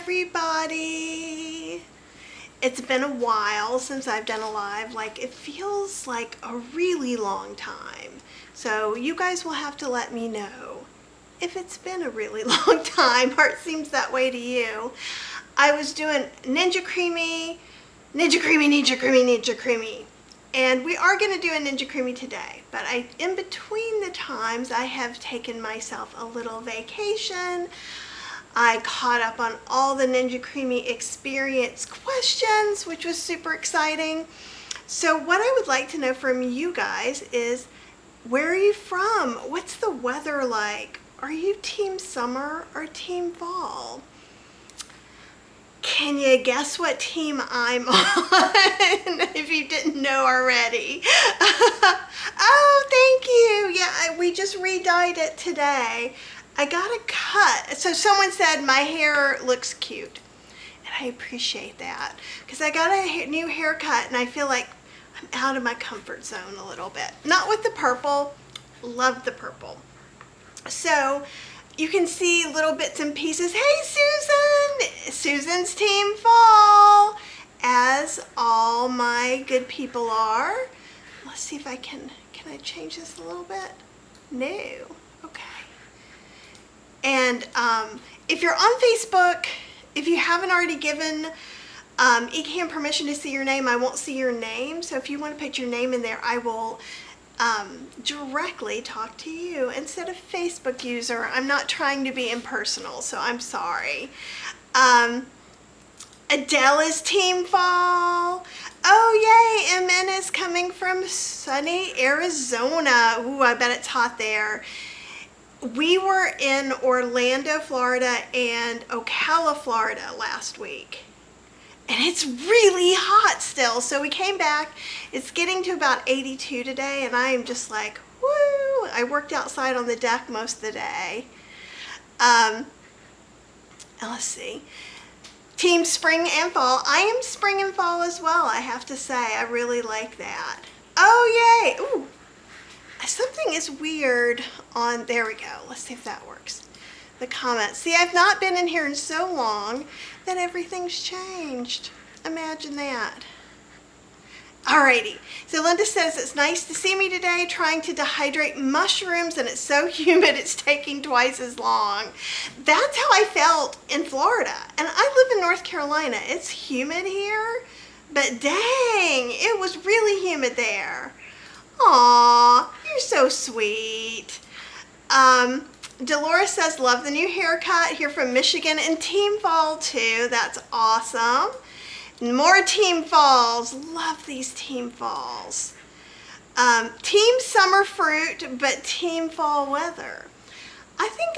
everybody. It's been a while since I've done a live. Like, it feels like a really long time. So you guys will have to let me know if it's been a really long time, or it seems that way to you. I was doing Ninja Creami, Ninja Creami, Ninja Creami, Ninja Creami. And we are going to do a Ninja Creami today, but in between the times, I have taken myself a little vacation. I caught up on all the Ninja Creami experience questions, which was super exciting. So what I would like to know from you guys is, where are you from? What's the weather like? Are you team summer or team fall? Can you guess what team I'm on, if you didn't know already? Oh, thank you. Yeah, we just re-dyed it today. I got a cut. So someone said my hair looks cute. And I appreciate that. Because I got a new haircut and I feel like I'm out of my comfort zone a little bit. Not with the purple. Love the purple. So you can see little bits and pieces. Hey, Susan! Susan's team fall, as all my good people are. Let's see if I can I change this a little bit? No. Okay. And if you're on Facebook, if you haven't already given eCam permission to see your name, I won't see your name. So if you want to put your name in there, I will directly talk to you instead of Facebook user. I'm not trying to be impersonal, so I'm sorry. Adele is team fall. Oh yay, MN is coming from sunny Arizona. Ooh, I bet it's hot there. We were in Orlando, Florida and Ocala, Florida last week. And it's really hot still. So we came back. It's getting to about 82 today and I am just like, woo! I worked outside on the deck most of the day. Let's see. Team spring and fall. I am spring and fall as well, I have to say. I really like that. Oh, yay! Ooh. Something is weird on, there we go. Let's see if that works. The comments. See, I've not been in here in so long that everything's changed. Imagine that. Alrighty. So Linda says, it's nice to see me today trying to dehydrate mushrooms and it's so humid it's taking twice as long. That's how I felt in Florida. And I live in North Carolina. It's humid here, but dang, it was really humid there. Aw, you're so sweet. Dolores says, love the new haircut here from Michigan, and team fall too. That's awesome. More team falls. Love these team falls. Team summer fruit, but team fall weather. I think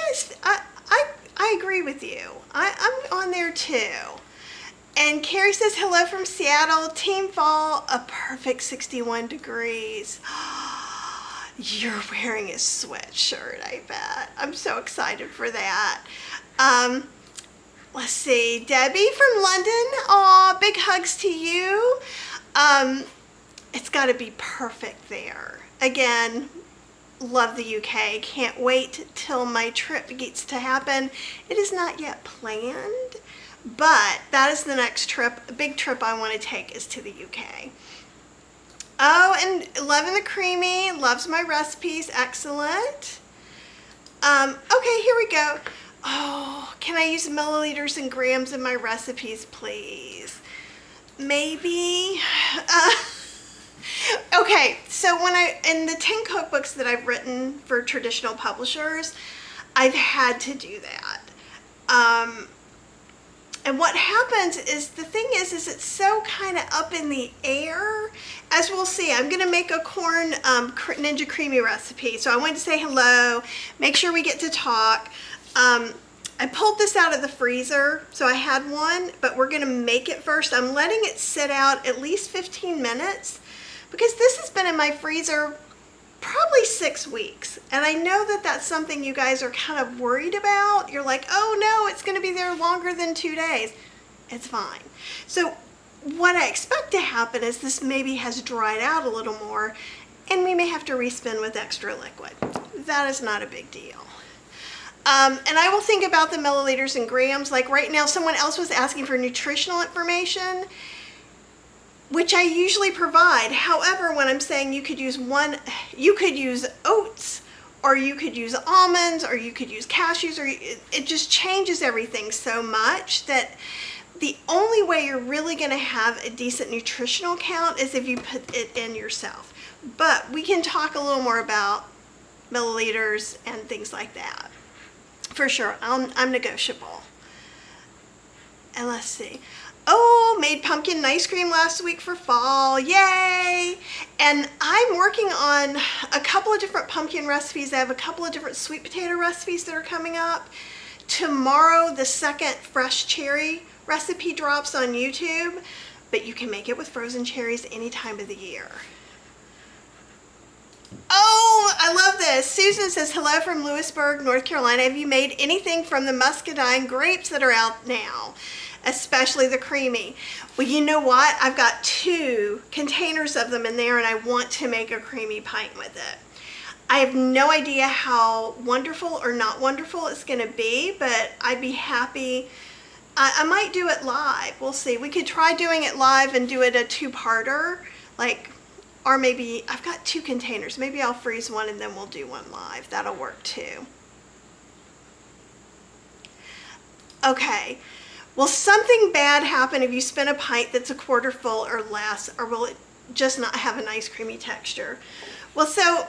I agree with you. I'm on there too. And Carrie says, hello from Seattle. Team fall, a perfect 61 degrees. You're wearing a sweatshirt, I bet. I'm so excited for that. Let's see, Debbie from London. Aw, big hugs to you. It's got to be perfect there. Again, love the UK. Can't wait till my trip gets to happen. It is not yet planned, but that is the next trip. Big trip I want to take is to the UK. Oh, and loving the creamy, loves my recipes, excellent. Okay, here we go. Oh, can I use milliliters and grams in my recipes, please? Maybe. Okay, so in the 10 cookbooks that I've written for traditional publishers, I've had to do that. And what happens is, the thing is it's so kind of up in the air. As we'll see, I'm going to make a corn Ninja Creami recipe. So I wanted to say hello, make sure we get to talk. I pulled this out of the freezer, so I had one, but we're going to make it first. I'm letting it sit out at least 15 minutes because this has been in my freezer probably 6 weeks. And I know that that's something you guys are kind of worried about. You're like, oh no, it's going to be there longer than 2 days. It's fine. So what I expect to happen is this maybe has dried out a little more and we may have to respin with extra liquid. That is not a big deal. And I will think about the milliliters and grams. Like right now, someone else was asking for nutritional information, which I usually provide. However, when I'm saying you could use oats, or you could use almonds, or you could use cashews, or it just changes everything so much that the only way you're really going to have a decent nutritional count is if you put it in yourself. But we can talk a little more about milliliters and things like that. For sure, I'm negotiable. And let's see. Oh, made pumpkin ice cream last week for fall. Yay! And I'm working on a couple of different pumpkin recipes. I have a couple of different sweet potato recipes that are coming up. Tomorrow, the second fresh cherry recipe drops on YouTube, but you can make it with frozen cherries any time of the year. Oh, I love this. Susan says, hello from Lewisburg, North Carolina. Have you made anything from the muscadine grapes that are out now, especially the creamy? Well, you know what? I've got 2 containers of them in there, and I want to make a creamy pint with it. I have no idea how wonderful or not wonderful it's going to be, but I'd be happy. I might do it live. We'll see. We could try doing it live and do it a 2-parter, like, or maybe I've got 2 containers. Maybe I'll freeze one and then we'll do one live. That'll work too. Okay. Will something bad happen if you spin a pint that's a quarter full or less, or will it just not have a nice creamy texture? Well, so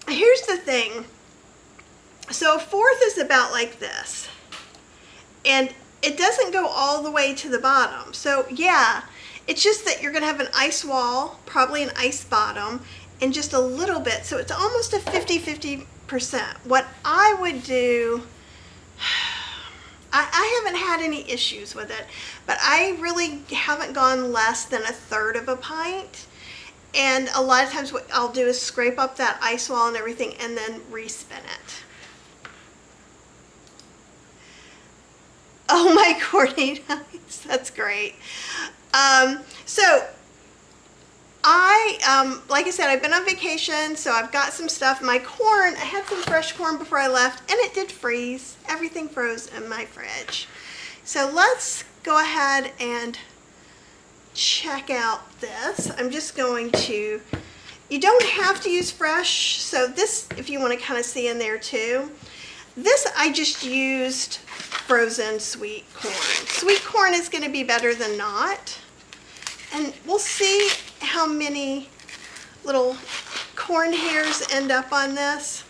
here's the thing. So a fourth is about like this, and it doesn't go all the way to the bottom. So yeah, it's just that you're gonna have an ice wall, probably an ice bottom, and just a little bit. So it's almost a 50-50%. What I would do, I haven't had any issues with it, but I really haven't gone less than 1/3 of a pint. And a lot of times what I'll do is scrape up that ice wall and everything and then respin it. Oh my Courtney, that's great. So like I said, I've been on vacation, so I've got some stuff. My corn, I had some fresh corn before I left, and it did freeze. Everything froze in my fridge. So let's go ahead and check out this. I'm just going to, you don't have to use fresh, so this, if you want to kind of see in there too. This, I just used frozen sweet corn. Sweet corn is going to be better than not. And we'll see how many little corn hairs end up on this.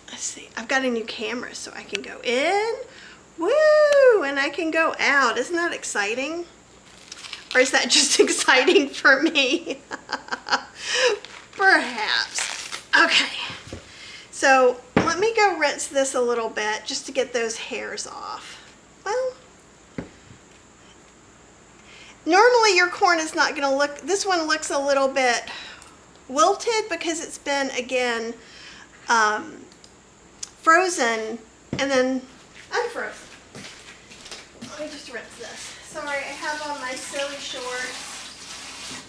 Let's see, I've got a new camera, so I can go in, woo, and I can go out. Isn't that exciting? Or is that just exciting for me? Perhaps. Okay, so let me go rinse this a little bit just to get those hairs off. Well, normally your corn is not going to look, this one looks a little bit wilted because it's been, again, frozen and then unfrozen. Let me just rinse this. Sorry, I have on my silly shorts.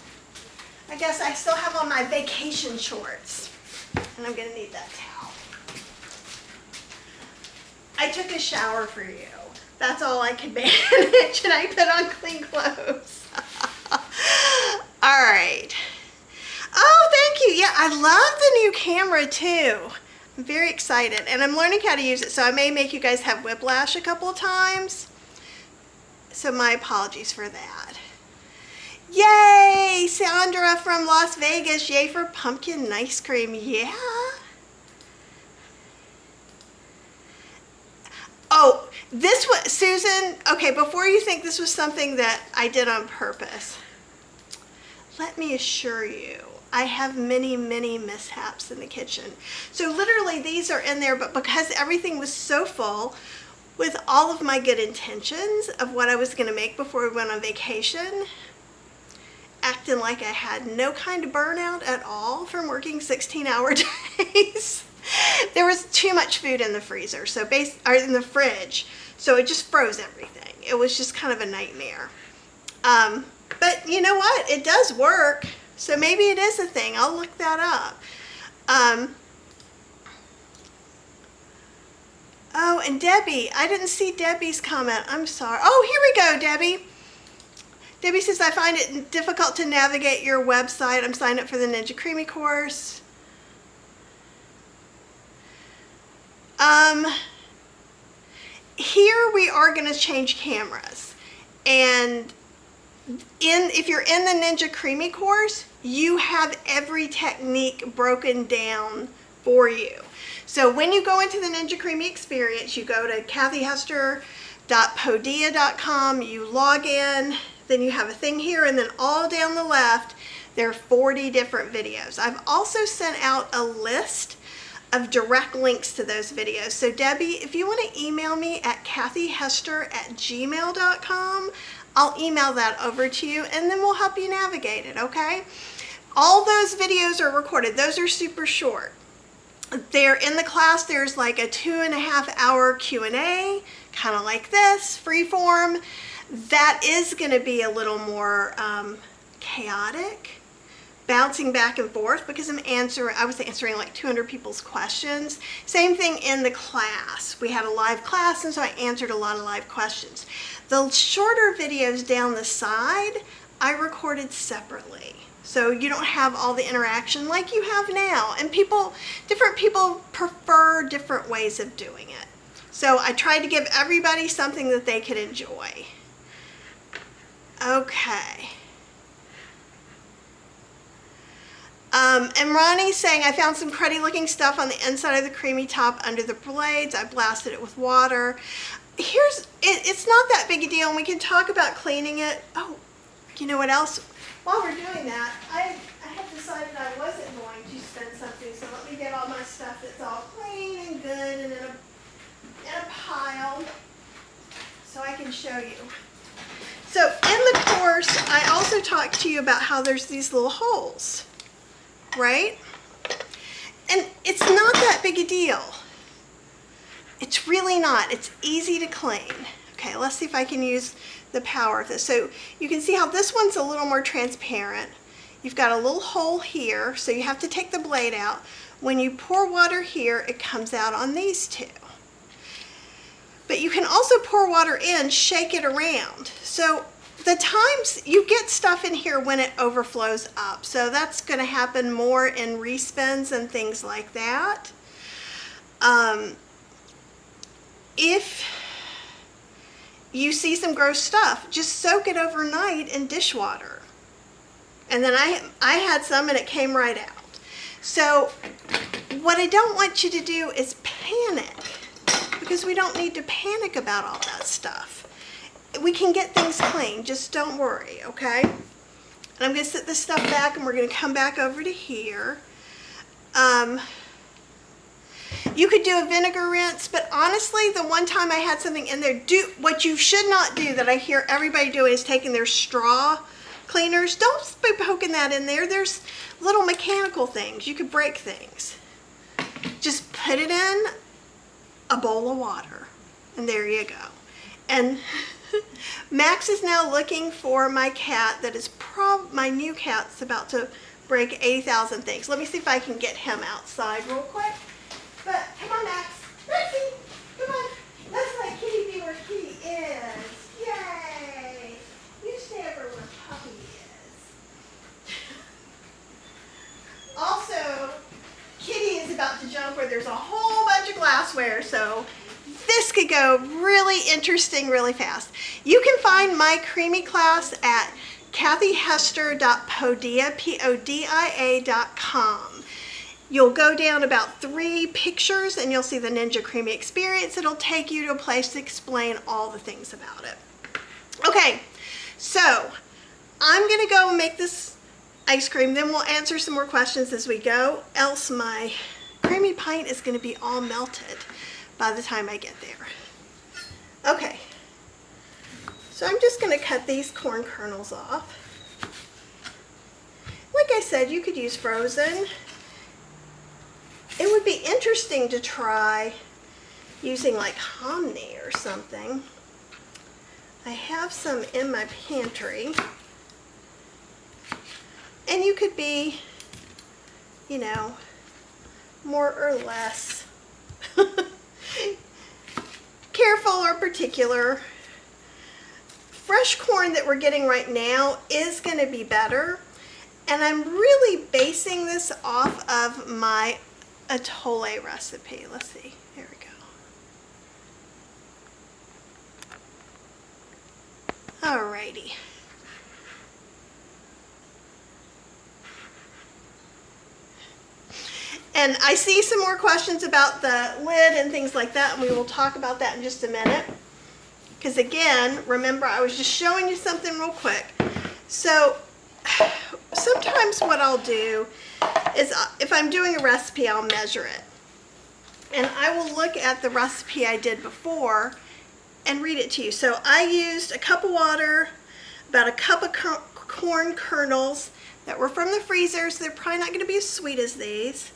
I guess I still have on my vacation shorts, and I'm going to need that towel. I took a shower for you. That's all I could manage, and I put on clean clothes. All right. Oh, thank you. Yeah, I love the new camera too. I'm very excited, and I'm learning how to use it, so I may make you guys have whiplash a couple of times. So my apologies for that. Yay, Sandra from Las Vegas. Yay for pumpkin ice cream. Yeah. Oh, this was, Susan, okay, before you think this was something that I did on purpose, let me assure you, I have many, many mishaps in the kitchen. So literally these are in there, but because everything was so full with all of my good intentions of what I was gonna make before we went on vacation, acting like I had no kind of burnout at all from working 16-hour days. There was too much food in the freezer, so in the fridge, so it just froze everything. It was just kind of a nightmare. But you know what? It does work, so maybe it is a thing. I'll look that up. Oh, and Debbie, I didn't see Debbie's comment. I'm sorry. Oh, here we go, Debbie. Debbie says, I find it difficult to navigate your website. I'm signed up for the Ninja Creami course. Here we are going to change cameras. And if you're in the Ninja Creami course, you have every technique broken down for you. So when you go into the Ninja Creami experience, you go to kathyhester.podia.com, you log in, then you have a thing here, and then all down the left, there are 40 different videos. I've also sent out a list of direct links to those videos. So Debbie, if you want to email me at kathyhester@gmail.com, I'll email that over to you, and then we'll help you navigate it, okay? All those videos are recorded. Those are super short. They're in the class. There's like a 2.5-hour Q&A, kind of like this, free form. That is going to be a little more chaotic, bouncing back and forth, because I was answering like 200 people's questions. Same thing in the class. We had a live class, and so I answered a lot of live questions. The shorter videos down the side, I recorded separately. So you don't have all the interaction like you have now. And different people prefer different ways of doing it. So I tried to give everybody something that they could enjoy. Okay. And Ronnie's saying, I found some cruddy looking stuff on the inside of the creamy top under the blades. I blasted it with water. It's not that big a deal, and we can talk about cleaning it. Oh, you know what else? While we're doing that, I had decided I wasn't going to spend something, so let me get all my stuff that's all clean and good and in a pile so I can show you. So in the course, I also talked to you about how there's these little holes, right? And it's not that big a deal. It's really not. It's easy to clean. Okay, let's see if I can use the power of this. So you can see how this one's a little more transparent. You've got a little hole here, so you have to take the blade out. When you pour water here, it comes out on these two. But you can also pour water in, shake it around. So the times you get stuff in here when it overflows up. So that's going to happen more in respins and things like that. If you see some gross stuff, just soak it overnight in dishwater. And then I had some and it came right out. So what I don't want you to do is panic, because we don't need to panic about all that stuff. We can get things clean, just don't worry, okay? And I'm going to set this stuff back, and we're going to come back over to here. You could do a vinegar rinse, but honestly, the one time I had something in there, what you should not do that I hear everybody doing is taking their straw cleaners. Don't be poking that in there. There's little mechanical things. You could break things. Just put it in a bowl of water, and there you go. And Max is now looking for my cat that is my new cat's about to break 80,000 things. Let me see if I can get him outside real quick. But come on, Max. Rexy, come on. Let's let Kitty be where Kitty is. Yay! You stay over where Puppy is. Also, Kitty is about to jump where there's a whole bunch of glassware, so this could go really interesting really fast. You can find my Creami class at kathyhester.podia.com. You'll go down about 3 pictures and you'll see the Ninja Creami experience. It'll take you to a place to explain all the things about it. Okay, so I'm gonna go and make this ice cream, then we'll answer some more questions as we go, else my creamy pint is gonna be all melted by the time I get there. Okay, so I'm just gonna cut these corn kernels off. Like I said, you could use frozen. It would be interesting to try using like hominy or something. I have some in my pantry. And you could be, you know, more or less careful or particular. Fresh corn that we're getting right now is going to be better. And I'm really basing this off of my atole recipe. Let's see. Here we go. Alrighty. And I see some more questions about the lid and things like that, and we will talk about that in just a minute. Because again, remember, I was just showing you something real quick. So sometimes what I'll do is if I'm doing a recipe, I'll measure it. And I will look at the recipe I did before and read it to you. So I used a cup of water, about a cup of corn kernels that were from the freezer, so they're probably not going to be as sweet as these.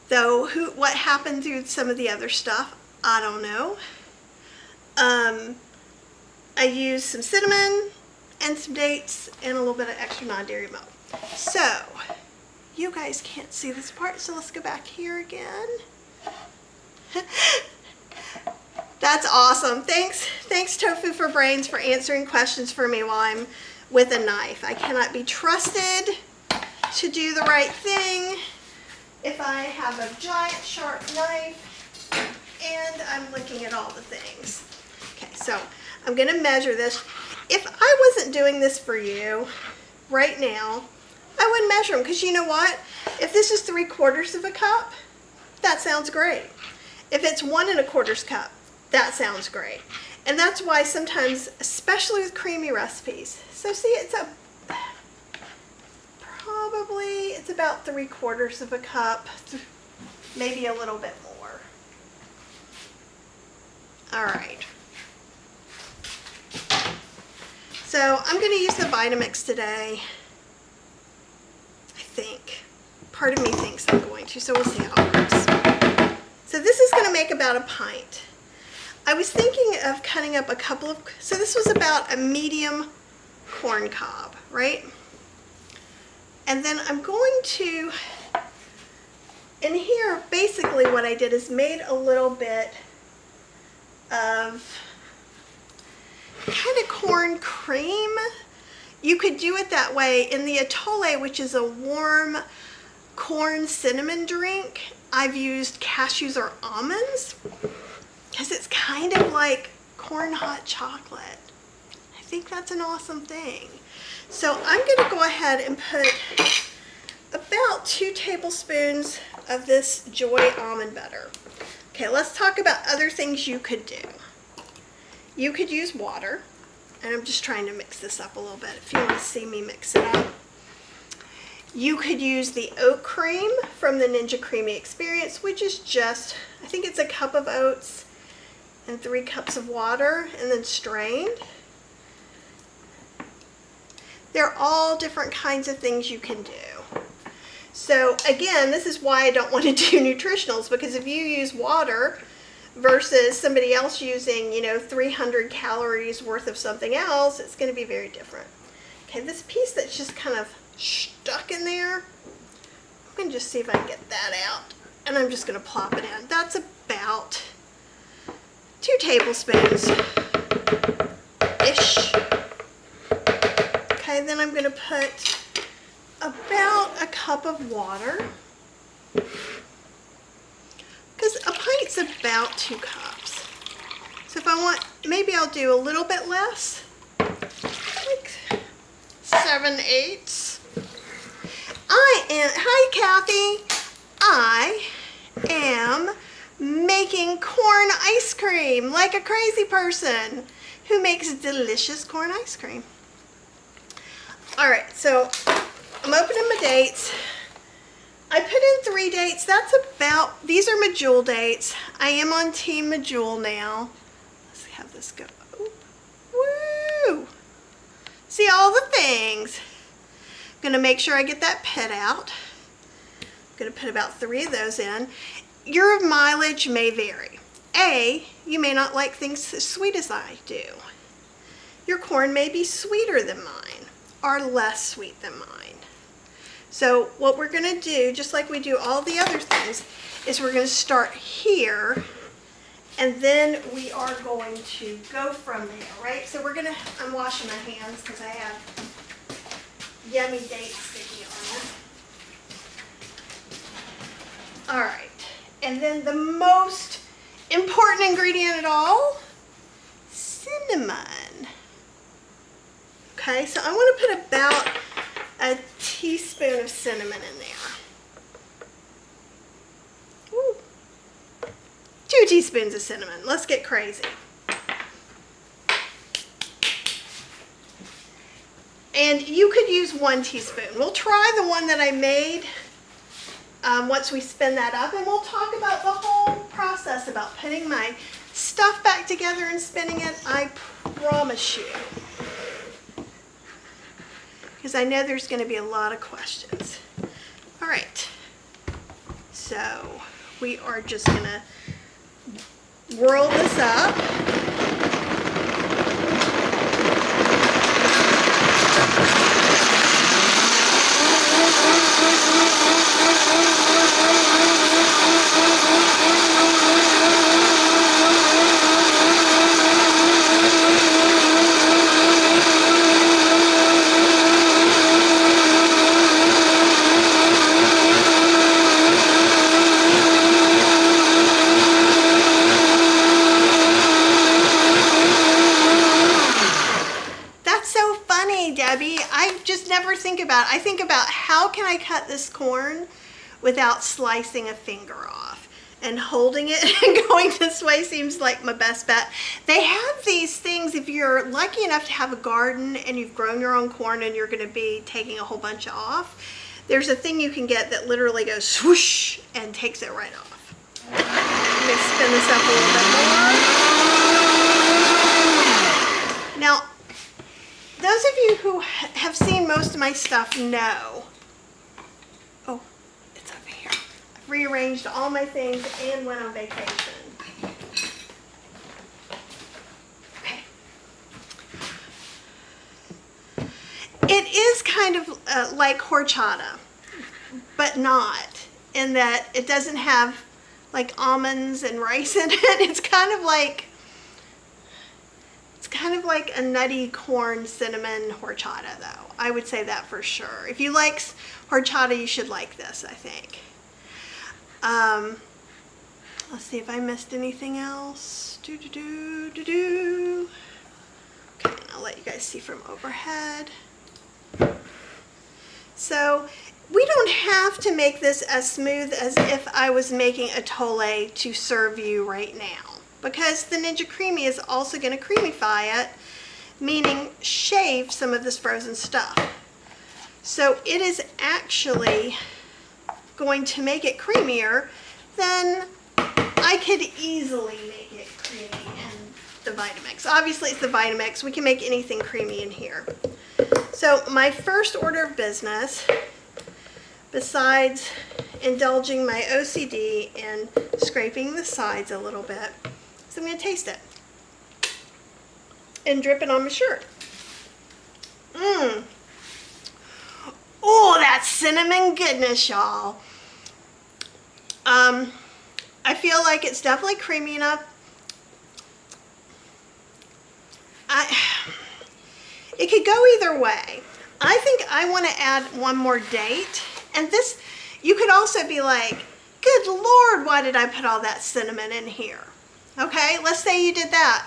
Though, what happened through some of the other stuff, I don't know. I used some cinnamon and some dates and a little bit of extra non-dairy milk. So, you guys can't see this part, so let's go back here again. That's awesome. Thanks Tofu for Brains for answering questions for me while I'm with a knife. I cannot be trusted to do the right thing if I have a giant sharp knife and I'm looking at all the things. Okay, so I'm going to measure this. If I wasn't doing this for you right now, I wouldn't measure them, because you know what? If this is 3/4 of a cup, that sounds great. If it's 1 1/4 cup, that sounds great. And that's why sometimes, especially with creamy recipes, so see, it's about 3/4 of a cup, maybe a little bit more. All right. So I'm going to use the Vitamix today. I think. Part of me thinks I'm going to, so we'll see how it works. So this is going to make about a pint. I was thinking of cutting up a couple of, so this was about a medium corn cob, right? And then I'm going to, in here, basically what I did is made a little bit of kind of corn cream. You could do it that way. In the atole, which is a warm corn cinnamon drink, I've used cashews or almonds because it's kind of like corn hot chocolate. I think that's an awesome thing. So I'm going to go ahead and put about 2 tablespoons of this Joy almond butter. Okay, let's talk about other things you could do. You could use water, and I'm just trying to mix this up a little bit if you want to see me mix it up. You could use the oat cream from the Ninja Creami experience, which is just, I think it's a cup of oats and 3 cups of water, and then strained. They're all different kinds of things you can do. So again, this is why I don't want to do nutritionals, because if you use water versus somebody else using, 300 calories worth of something else, it's going to be very different. Okay, this piece that's just kind of stuck in there, I'm going to just see if I can get that out, and I'm just going to plop it in. That's about 2 tablespoons ish. Okay, then I'm going to put about a cup of water, because a pint's about 2 cups. So if I want, maybe I'll do a little bit less, like 7/8. Hi Kathy, I am making corn ice cream like a crazy person who makes delicious corn ice cream. All right, so I'm opening my dates. I put in 3 dates. That's about, these are medjool dates. I am on Team Medjool now. Let's have this go. Woo! See all the things. I'm gonna make sure I get that pit out. I'm gonna put about 3 of those in. Your mileage may vary. You may not like things as sweet as I do. Your corn may be sweeter than mine or less sweet than mine. So what we're gonna do, just like we do all the other things, is we're gonna start here And then we are going to go from there, right? So I'm washing my hands because I have yummy dates sticky on it. All right, and then the most important ingredient at all, cinnamon. Okay, so I want to put about a teaspoon of cinnamon in there. Ooh. 2 teaspoons of cinnamon. Let's get crazy. And you could use 1 teaspoon. We'll try the one that I made once we spin that up, and we'll talk about the whole process about putting my stuff back together and spinning it. I promise you. Because I know there's going to be a lot of questions. All right. So we are just going to whirl this up. I think about how can I cut this corn without slicing a finger off, and holding it and going this way seems like my best bet. They have these things, if you're lucky enough to have a garden and you've grown your own corn and you're going to be taking a whole bunch off, there's a thing you can get that literally goes swoosh and takes it right off. Let me spin this up a little bit more. Now, those of you who have seen most of my stuff know, oh, it's over here. I've rearranged all my things and went on vacation. Okay. It is kind of like horchata, but not, in that it doesn't have like almonds and rice in it. It's kind of like a nutty corn cinnamon horchata, though. I would say that for sure. If you like horchata, you should like this, I think. Let's see if I missed anything else. Okay, I'll let you guys see from overhead. So we don't have to make this as smooth as if I was making a tole to serve you right now, because the Ninja Creami is also going to creamify it, meaning shave some of this frozen stuff. So it is actually going to make it creamier than I could easily make it creamy in the Vitamix. Obviously it's the Vitamix. We can make anything creamy in here. So my first order of business, besides indulging my OCD and scraping the sides a little bit, so I'm going to taste it and drip it on my shirt. Oh, that cinnamon goodness, y'all. I feel like it's definitely creamy enough. It could go either way. I think I want to add one more date. And this, you could also be like, good Lord, why did I put all that cinnamon in here? Okay, let's say you did that.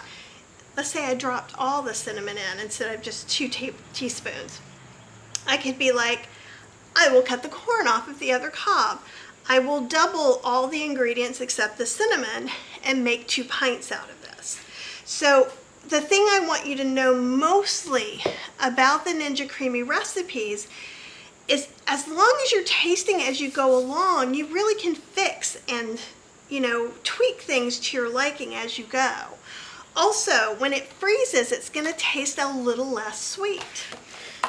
Let's say I dropped all the cinnamon in instead of just 2 teaspoons. I could be like, I will cut the corn off of the other cob. I will double all the ingredients except the cinnamon and make 2 pints out of this. So the thing I want you to know mostly about the Ninja Creami recipes is, as long as you're tasting as you go along, you really can fix and, you know, tweak things to your liking as you go. Also, when it freezes, it's going to taste a little less sweet.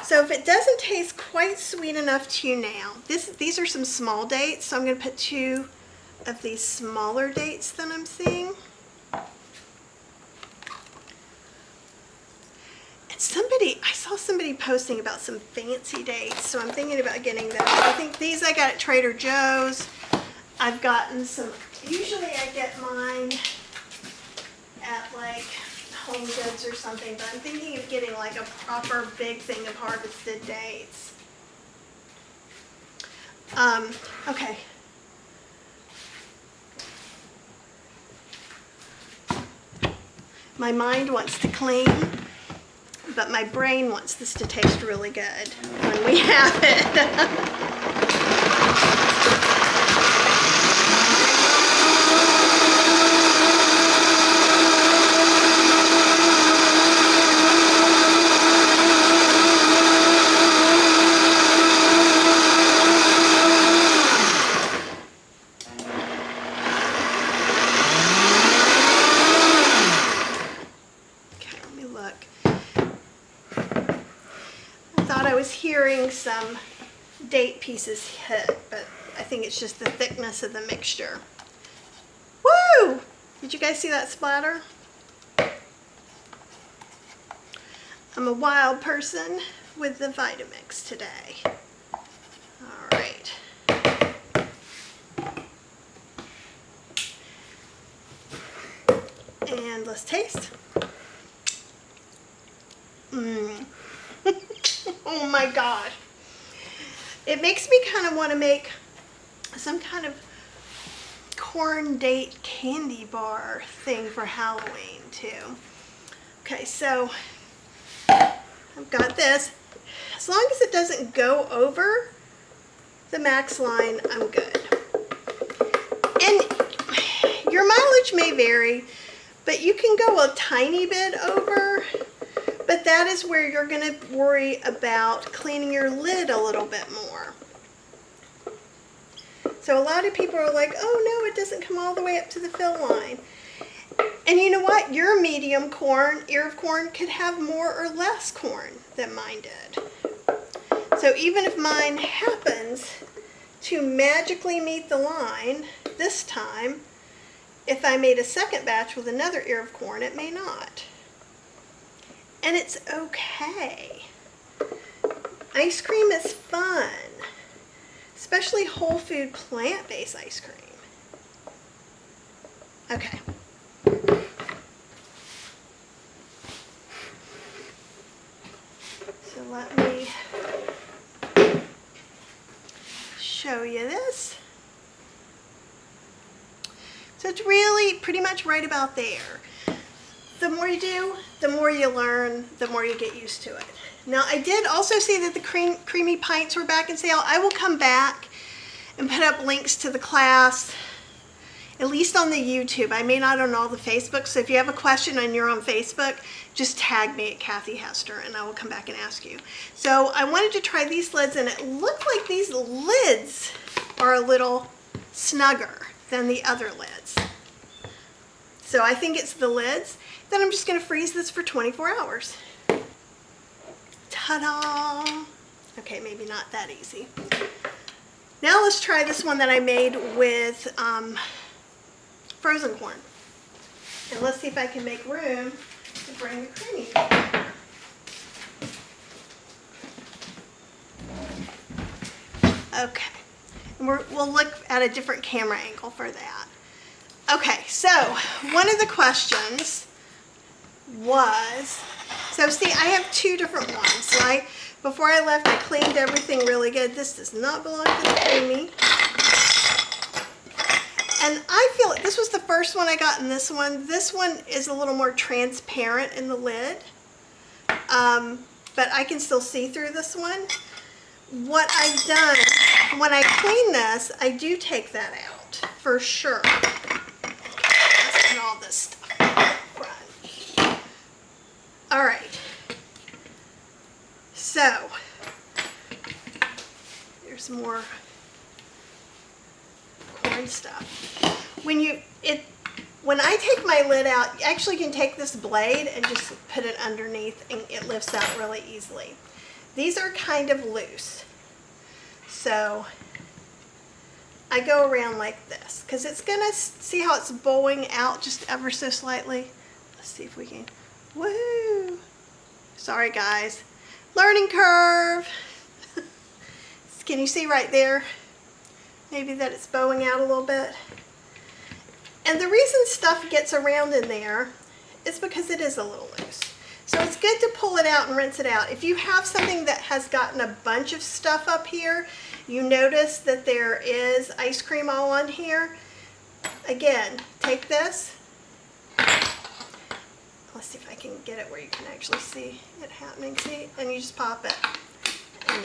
So if it doesn't taste quite sweet enough to you now, these are some small dates, so I'm going to put 2 of these smaller dates that I'm seeing. I saw somebody posting about some fancy dates, so I'm thinking about getting those. I think these I got at Trader Joe's. I've gotten some, usually I get mine at like Home Goods or something, but I'm thinking of getting like a proper big thing of harvested dates. Okay. My mind wants to clean, but my brain wants this to taste really good when we have it. Hearing some date pieces hit, but I think it's just the thickness of the mixture. Woo! Did you guys see that splatter? I'm a wild person with the Vitamix today. All right. And let's taste. Oh my God. It makes me kind of want to make some kind of corn date candy bar thing for Halloween too. Okay, so I've got this. As long as it doesn't go over the max line, I'm good. And your mileage may vary, but you can go a tiny bit over. But that is where you're going to worry about cleaning your lid a little bit more. So a lot of people are like, oh no, it doesn't come all the way up to the fill line. And you know what? Your medium corn, ear of corn, could have more or less corn than mine did. So even if mine happens to magically meet the line this time, if I made a second batch with another ear of corn, it may not. And it's okay. Ice cream is fun, especially whole food plant-based ice cream. Okay. So let me show you this. So it's really pretty much right about there. The more you do, the more you learn, the more you get used to it. Now, I did also see that the creamy pints were back in sale. I will come back and put up links to the class, at least on the YouTube. I may not on all the Facebook, so if you have a question and you're on Facebook, just tag me at Kathy Hester and I will come back and ask you. So I wanted to try these lids, and it looked like these lids are a little snugger than the other lids. So I think it's the lids. Then I'm just going to freeze this for 24 hours. Ta-da! Okay, maybe not that easy. Now let's try this one that I made with frozen corn. And let's see if I can make room to bring the creamy. Okay, and we'll look at a different camera angle for that. Okay, so one of the questions was, so see, I have two different ones. So before I left, I cleaned everything really good. This does not belong to the creamy. And I feel this was the first one I got in this one. This one is a little more transparent in the lid, but I can still see through this one. What I've done, when I clean this, I do take that out for sure. Let's put all this stuff up front. All right, so there's more corn stuff. When I take my lid out, you actually can take this blade and just put it underneath and it lifts out really easily. These are kind of loose, so I go around like this because it's gonna, see how it's bowing out just ever so slightly. Let's see if we can. Woo! Sorry guys, learning curve. Can you see right there? Maybe that it's bowing out a little bit. And the reason stuff gets around in there is because it is a little loose. So it's good to pull it out and rinse it out. If you have something that has gotten a bunch of stuff up here, you notice that there is ice cream all on here. Again, take this. Let's see if I can get it where you can actually see it happening. See? And you just pop it. And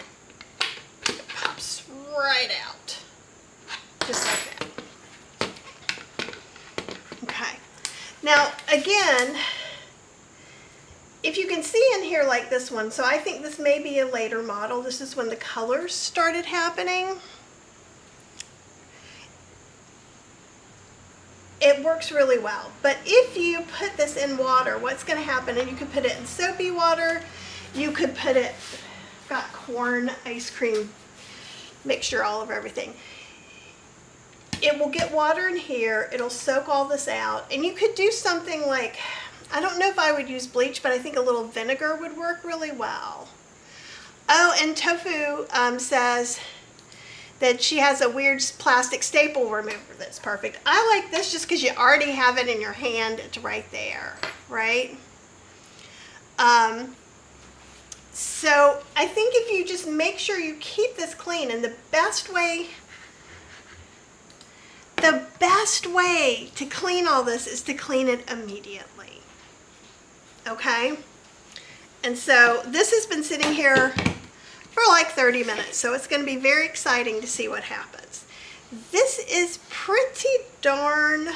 it pops right out. Just like that. Okay. Now, again, if you can see in here like this one, so I think this may be a later model. This is when the colors started happening. It works really well. But if you put this in water, what's going to happen, and you could put it in soapy water, you could put it, got corn, ice cream, mixture all over everything. It will get water in here, it'll soak all this out, and you could do something like, I don't know if I would use bleach, but I think a little vinegar would work really well. Oh, and Tofu says that she has a weird plastic staple remover that's perfect. I like this just because you already have it in your hand. It's right there, right? So I think if you just make sure you keep this clean, and the best way to clean all this is to clean it immediately. Okay? And so this has been sitting here for like 30 minutes, so it's going to be very exciting to see what happens. This is pretty darn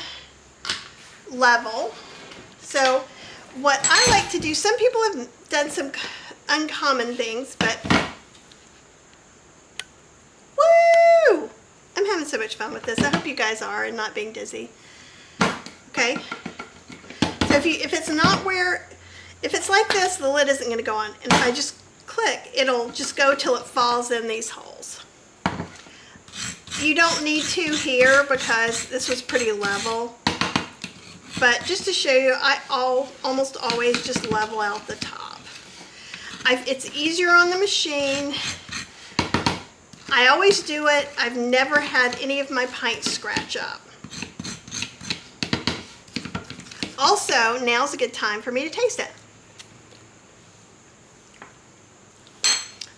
level. So what I like to do, some people have done some uncommon things, but woo! I'm having so much fun with this. I hope you guys are and not being dizzy. Okay? So if it's not where, if it's like this, the lid isn't going to go on. And if I just click, it'll just go till it falls in these holes. You don't need to here because this was pretty level. But just to show you, I almost always just level out the top. It's easier on the machine. I always do it. I've never had any of my pints scratch up. Also, now's a good time for me to taste it.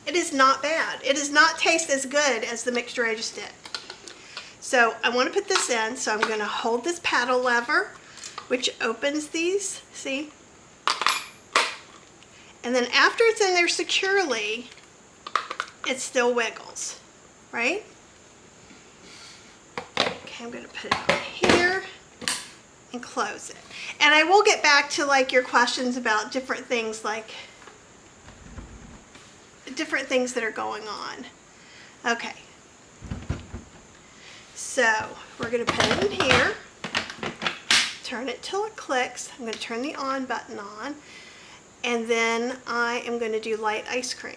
It is not bad. It does not taste as good as the mixture I just did. So I want to put this in, so I'm going to hold this paddle lever, which opens these, see? And then after it's in there securely, it still wiggles, right? Okay, I'm going to put it on here and close it. And I will get back to like your questions about different things, like different things that are going on. Okay. So we're going to put it in here, turn it till it clicks. I'm going to turn the on button on, and then I am going to do light ice cream.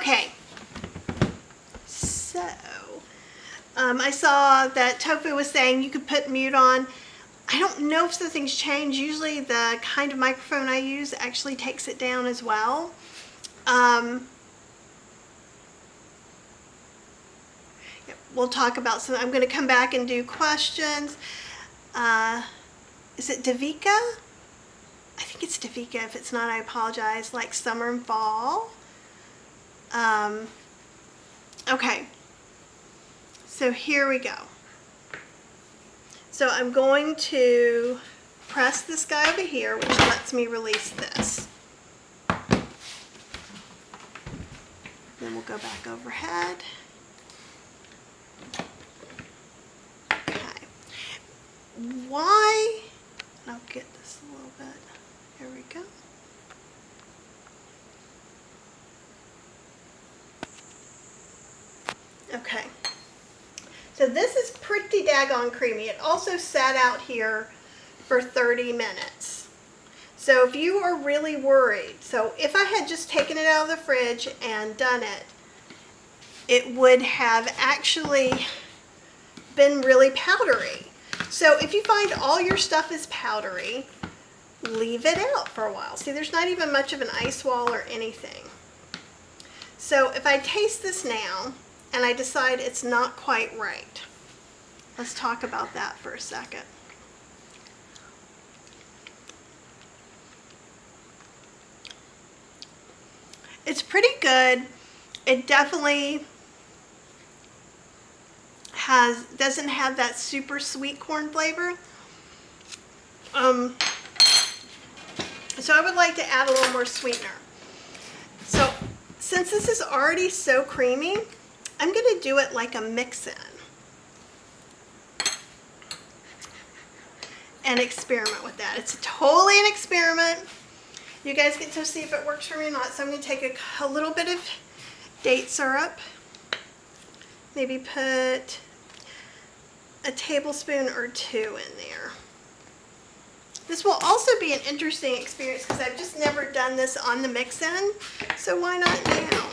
Okay, so I saw that Tofu was saying you could put mute on. I don't know if the things change. Usually the kind of microphone I use actually takes it down as well. We'll talk about some. I'm going to come back and do questions. Is it Davika? I think it's Davika. If it's not, I apologize. Like summer and fall. Okay. So here we go. So I'm going to press this guy over here, which lets me release this. Then we'll go back overhead. Okay. Why? I'll get this a little bit. Here we go. Okay. So this is pretty daggone creamy. It also sat out here for 30 minutes. So if you are really worried, so if I had just taken it out of the fridge and done it, it would have actually been really powdery. So if you find all your stuff is powdery, leave it out for a while. See, there's not even much of an ice wall or anything. So if I taste this now, and I decide it's not quite right. Let's talk about that for a second. It's pretty good. It definitely doesn't have that super sweet corn flavor. So I would like to add a little more sweetener. So since this is already so creamy, I'm going to do it like a mix-in and experiment with that. It's totally an experiment. You guys get to see if it works for me or not. So I'm going to take a little bit of date syrup, maybe put a tablespoon or 2 in there. This will also be an interesting experience because I've just never done this on the mix-in, so why not now?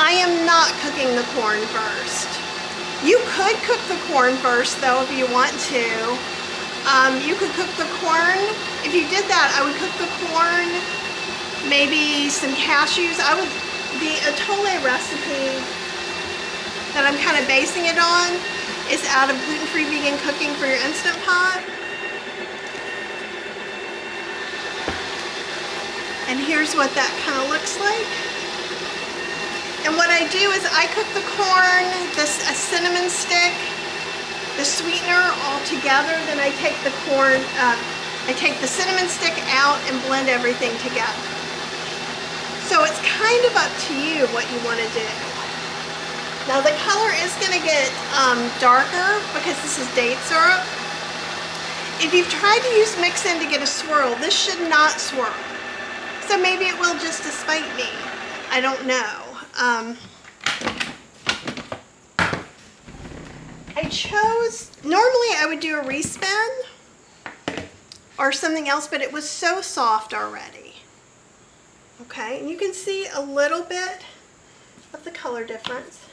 I am not cooking the corn first. You could cook the corn first though if you want to. You could cook the corn. If you did that, I would cook the corn, maybe some cashews. The Atole recipe that I'm kind of basing it on is out of Gluten-Free Vegan Cooking for Your Instant Pot. And here's what that kind of looks like. And what I do is I cook the corn, a cinnamon stick, the sweetener all together. Then I take the corn, I take the cinnamon stick out and blend everything together. So it's kind of up to you what you want to do. Now the color is going to get darker because this is date syrup. If you've tried to use mix-in to get a swirl, this should not swirl. So maybe it will just to spite me. I don't know. I chose, normally I would do a respin or something else, but it was so soft already. Okay, and you can see a little bit of the color difference.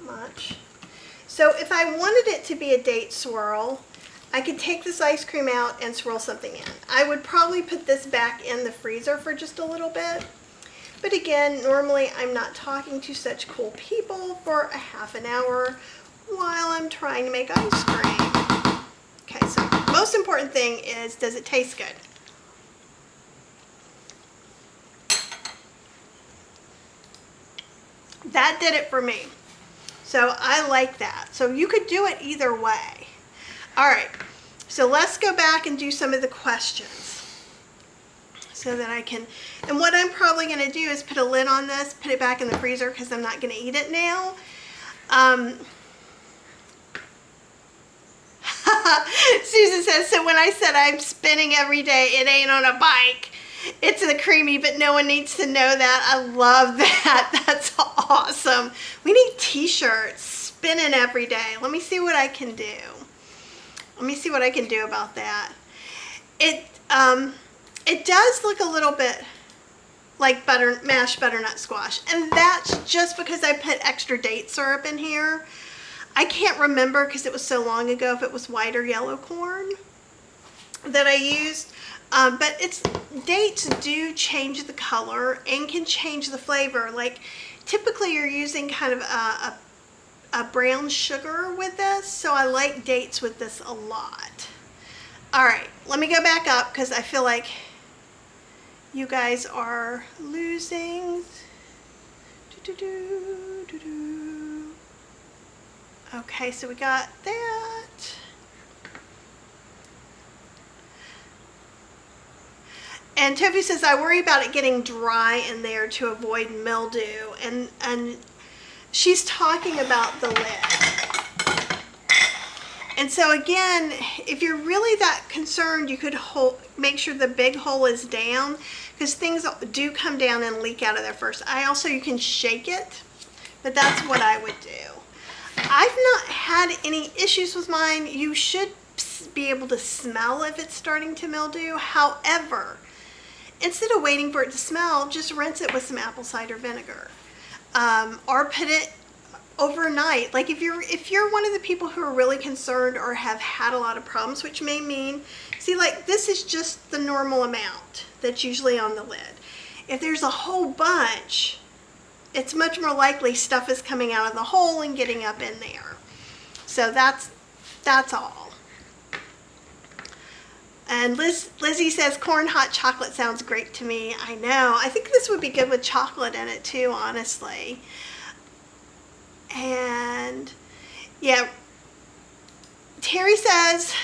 Not much. So if I wanted it to be a date swirl, I could take this ice cream out and swirl something in. I would probably put this back in the freezer for just a little bit. But again, normally I'm not talking to such cool people for a half an hour while I'm trying to make ice cream. Okay, so most important thing is, does it taste good? That did it for me. So I like that. So you could do it either way. All right, so let's go back and do some of the questions. So that I can, and what I'm probably going to do is put a lid on this, put it back in the freezer because I'm not going to eat it now. Susan says, so when I said I'm spinning every day, it ain't on a bike. It's the creamy, but no one needs to know that. I love that. That's awesome. We need t-shirts, spinning every day. Let me see what I can do. Let me see what I can do about that. It does look a little bit like mashed butternut squash, and that's just because I put extra date syrup in here. I can't remember because it was so long ago if it was white or yellow corn that I used, but dates do change the color and can change the flavor. Like typically you're using kind of a brown sugar with this, so I like dates with this a lot. All right, let me go back up because I feel like you guys are losing. Okay, so we got that. And Tofu says, I worry about it getting dry in there to avoid mildew. And she's talking about the lid. And so again, if you're really that concerned, you could make sure the big hole is down, because things do come down and leak out of there first. You can shake it, but that's what I would do. I've not had any issues with mine. You should be able to smell if it's starting to mildew. However, instead of waiting for it to smell, just rinse it with some apple cider vinegar, or put it overnight. Like if you're one of the people who are really concerned or have had a lot of problems, which may mean, see, like this is just the normal amount that's usually on the lid. If there's a whole bunch, it's much more likely stuff is coming out of the hole and getting up in there. So that's all. And Lizzie says corn hot chocolate sounds great to me. I know. I think this would be good with chocolate in it too, honestly. And yeah, Terry says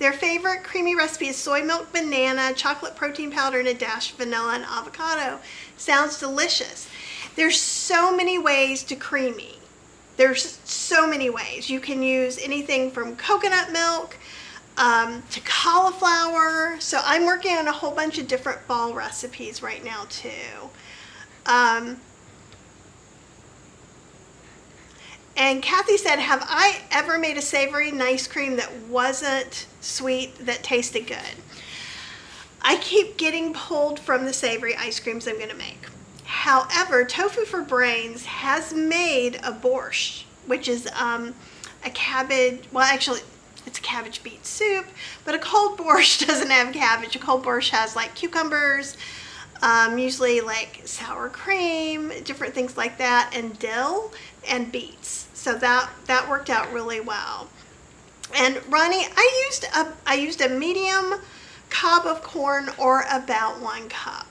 their favorite creamy recipe is soy milk, banana, chocolate protein powder, and a dash of vanilla and avocado. Sounds delicious. There's so many ways to creamy. There's so many ways. You can use anything from coconut milk to cauliflower. So I'm working on a whole bunch of different fall recipes right now too. And Kathy said, have I ever made a savory nice cream that wasn't sweet, that tasted good? I keep getting pulled from the savory ice creams I'm going to make. However, Tofu for Brains has made a borscht, which is a cabbage, well actually it's a cabbage beet soup, but a cold borscht doesn't have cabbage. A cold borscht has like cucumbers, usually like sour cream, different things like that, and dill and beets. So that worked out really well. And Ronnie, I used a medium cob of corn, or about 1 cup.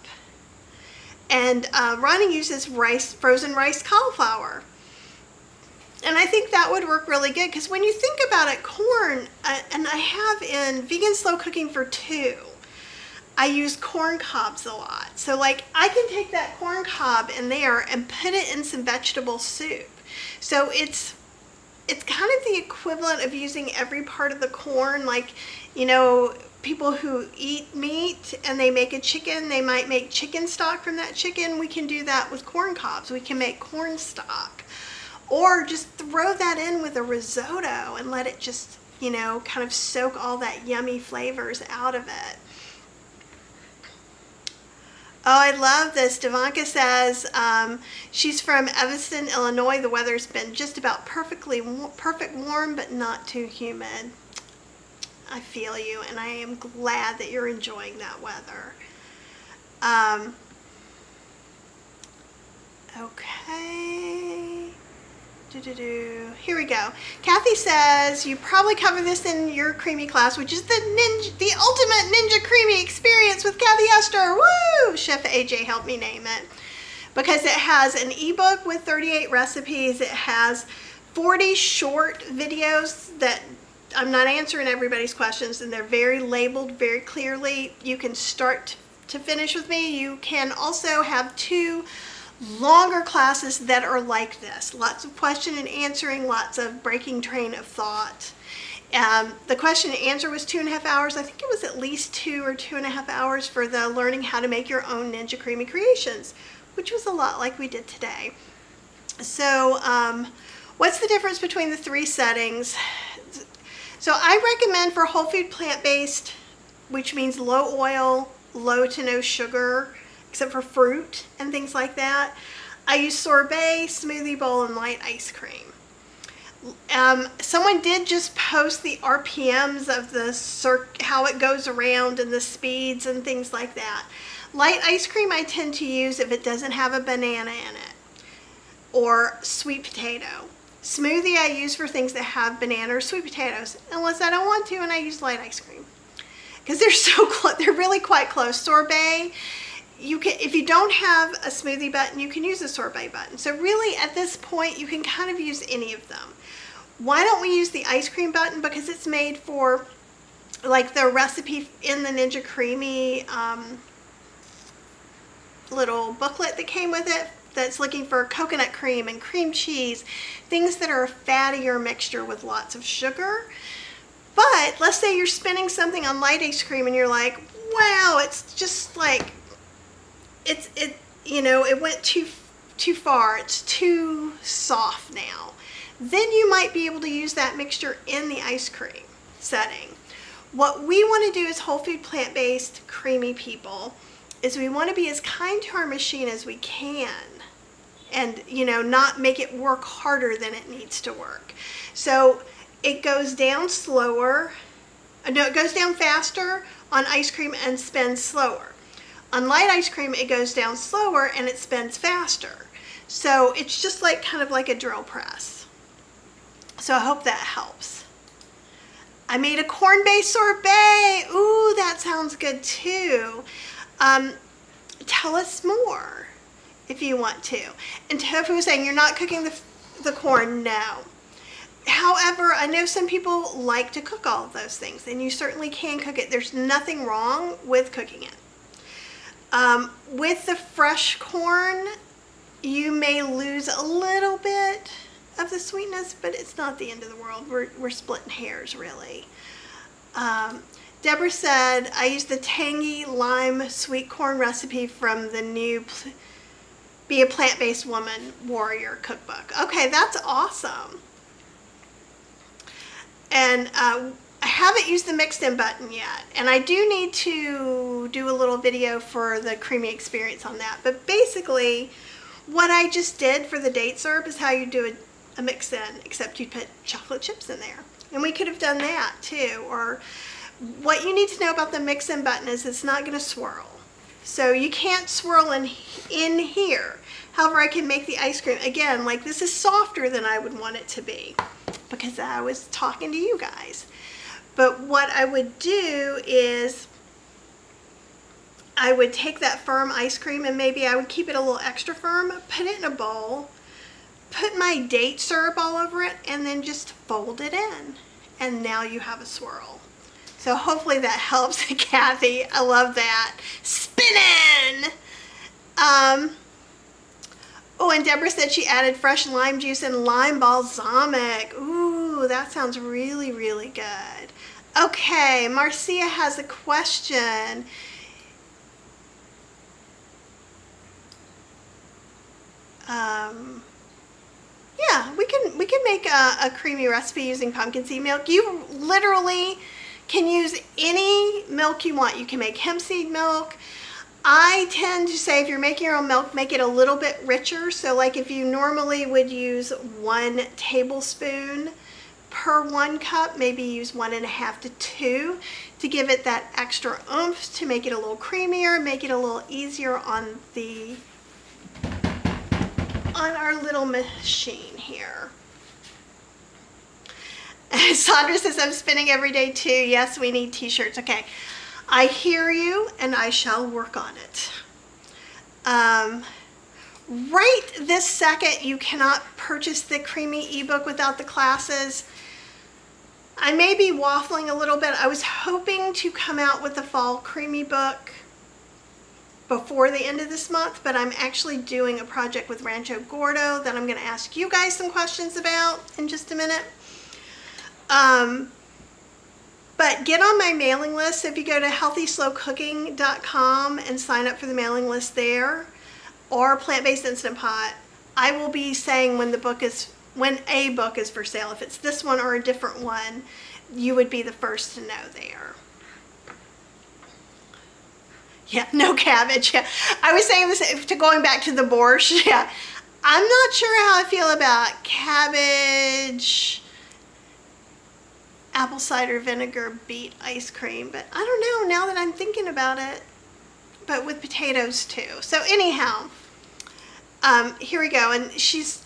And Ronnie uses frozen rice cauliflower. And I think that would work really good, because when you think about it, corn, and I have in Vegan Slow Cooking for 2, I use corn cobs a lot. So like I can take that corn cob in there and put it in some vegetable soup. So it's kind of the equivalent of using every part of the corn. Like, you know, people who eat meat and they make a chicken, they might make chicken stock from that chicken. We can do that with corn cobs. We can make corn stock, or just throw that in with a risotto and let it just, you know, kind of soak all that yummy flavors out of it. Oh, I love this. Devanka says she's from Evanston, Illinois. The weather's been just about perfect warm, but not too humid. I feel you, and I am glad that you're enjoying that weather. Okay. Here we go. Kathy says you probably cover this in your creamy class, which is the ultimate Ninja Creami experience with Kathy Hester. Woo! Chef AJ helped me name it, because it has an ebook with 38 recipes. It has 40 short videos that I'm not answering everybody's questions, and they're very labeled very clearly. You can start to finish with me. You can also have 2 longer classes that are like this. Lots of question and answering, lots of breaking train of thought. The question and answer was 2.5 hours. I think it was at least 2 or 2.5 hours for the learning how to make your own Ninja Creami creations, which was a lot like we did today. So what's the difference between the 3 settings? So I recommend for whole food plant-based, which means low oil, low to no sugar, except for fruit and things like that. I use sorbet, smoothie bowl, and light ice cream. Someone did just post the RPMs of the how it goes around and the speeds and things like that. Light ice cream I tend to use if it doesn't have a banana in it, or sweet potato. Smoothie I use for things that have banana or sweet potatoes, unless I don't want to, and I use light ice cream because they're so close. They're really quite close. Sorbet, you can, if you don't have a smoothie button, you can use a sorbet button. So really at this point you can kind of use any of them. Why don't we use the ice cream button? Because it's made for, like, the recipe in the Ninja Creami little booklet that came with it, that's looking for coconut cream and cream cheese, things that are a fattier mixture with lots of sugar. But let's say you're spinning something on light ice cream and you're like, wow, it's just like, you know, it went too far, it's too soft now. Then you might be able to use that mixture in the ice cream setting. What we want to do as whole food plant-based creamy people is we want to be as kind to our machine as we can, and, you know, not make it work harder than it needs to work. So it goes down slower, no, it goes down faster on ice cream and spins slower. On light ice cream, it goes down slower and it spins faster. So it's just like kind of like a drill press. So I hope that helps. I made a corn-based sorbet. Ooh, that sounds good too. Tell us more if you want to. And Tofu was saying you're not cooking the corn. No. However, I know some people like to cook all of those things, and you certainly can cook it. There's nothing wrong with cooking it. With the fresh corn, you may lose a little bit of the sweetness, but it's not the end of the world. We're splitting hairs, really. Deborah said, I used the tangy lime sweet corn recipe from the new Be a Plant-Based Woman Warrior cookbook. Okay, that's awesome. And I haven't used the mixed in button yet, and I do need to do a little video for the Creamy experience on that. But basically, what I just did for the date syrup is how you do a mix in, except you put chocolate chips in there. And we could have done that too. Or what you need to know about the mix in button is it's not going to swirl. So you can't swirl in here. However, I can make the ice cream, again, like this is softer than I would want it to be because I was talking to you guys. But what I would do is I would take that firm ice cream and maybe I would keep it a little extra firm, put it in a bowl, put my date syrup all over it, and then just fold it in. And now you have a swirl. So hopefully that helps, Kathy. I love that. Spinning! Oh, and Deborah said she added fresh lime juice and lime balsamic. Ooh, that sounds really, really good. Okay, Marcia has a question. Yeah, we can make a creamy recipe using pumpkin seed milk. You literally can use any milk you want. You can make hemp seed milk. I tend to say if you're making your own milk, make it a little bit richer. So like if you normally would use 1 tablespoon per 1 cup, maybe use 1.5 to 2 to give it that extra oomph, to make it a little creamier, make it a little easier on our little machine here. Sandra says, I'm spinning every day too. Yes, we need t-shirts. Okay, I hear you and I shall work on it. Right this second, you cannot purchase the Creamy ebook without the classes. I may be waffling a little bit. I was hoping to come out with the fall Creamy book before the end of this month, but I'm actually doing a project with Rancho Gordo that I'm going to ask you guys some questions about in just a minute. But get on my mailing list. So if you go to healthyslowcooking.com and sign up for the mailing list there, or Plant-Based Instant Pot, I will be saying when a book is for sale. If it's this one or a different one, you would be the first to know there. Yeah, no cabbage. Yeah, I was saying this to going back to the borscht. Yeah, I'm not sure how I feel about cabbage, apple cider vinegar, beet ice cream, but I don't know now that I'm thinking about it. But with potatoes too. So anyhow, here we go, and she's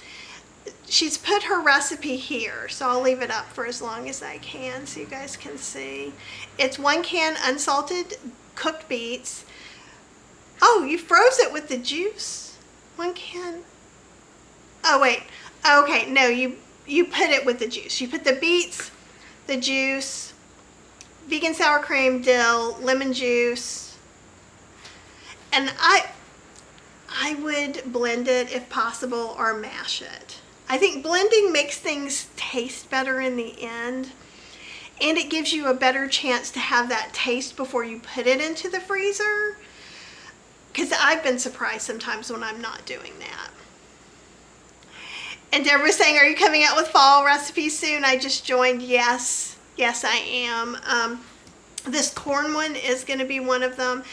put her recipe here, so I'll leave it up for as long as I can so you guys can see. It's 1 can unsalted cooked beets. Oh, you froze it with the juice? 1 can. Oh wait. Okay, no, you put it with the juice. You put the beets, the juice, vegan sour cream, dill, lemon juice. And I would blend it if possible, or mash it. I think blending makes things taste better in the end, and it gives you a better chance to have that taste before you put it into the freezer, because I've been surprised sometimes when I'm not doing that. And Deborah's saying, are you coming out with fall recipes soon? I just joined. Yes, I am. This corn one is going to be one of them.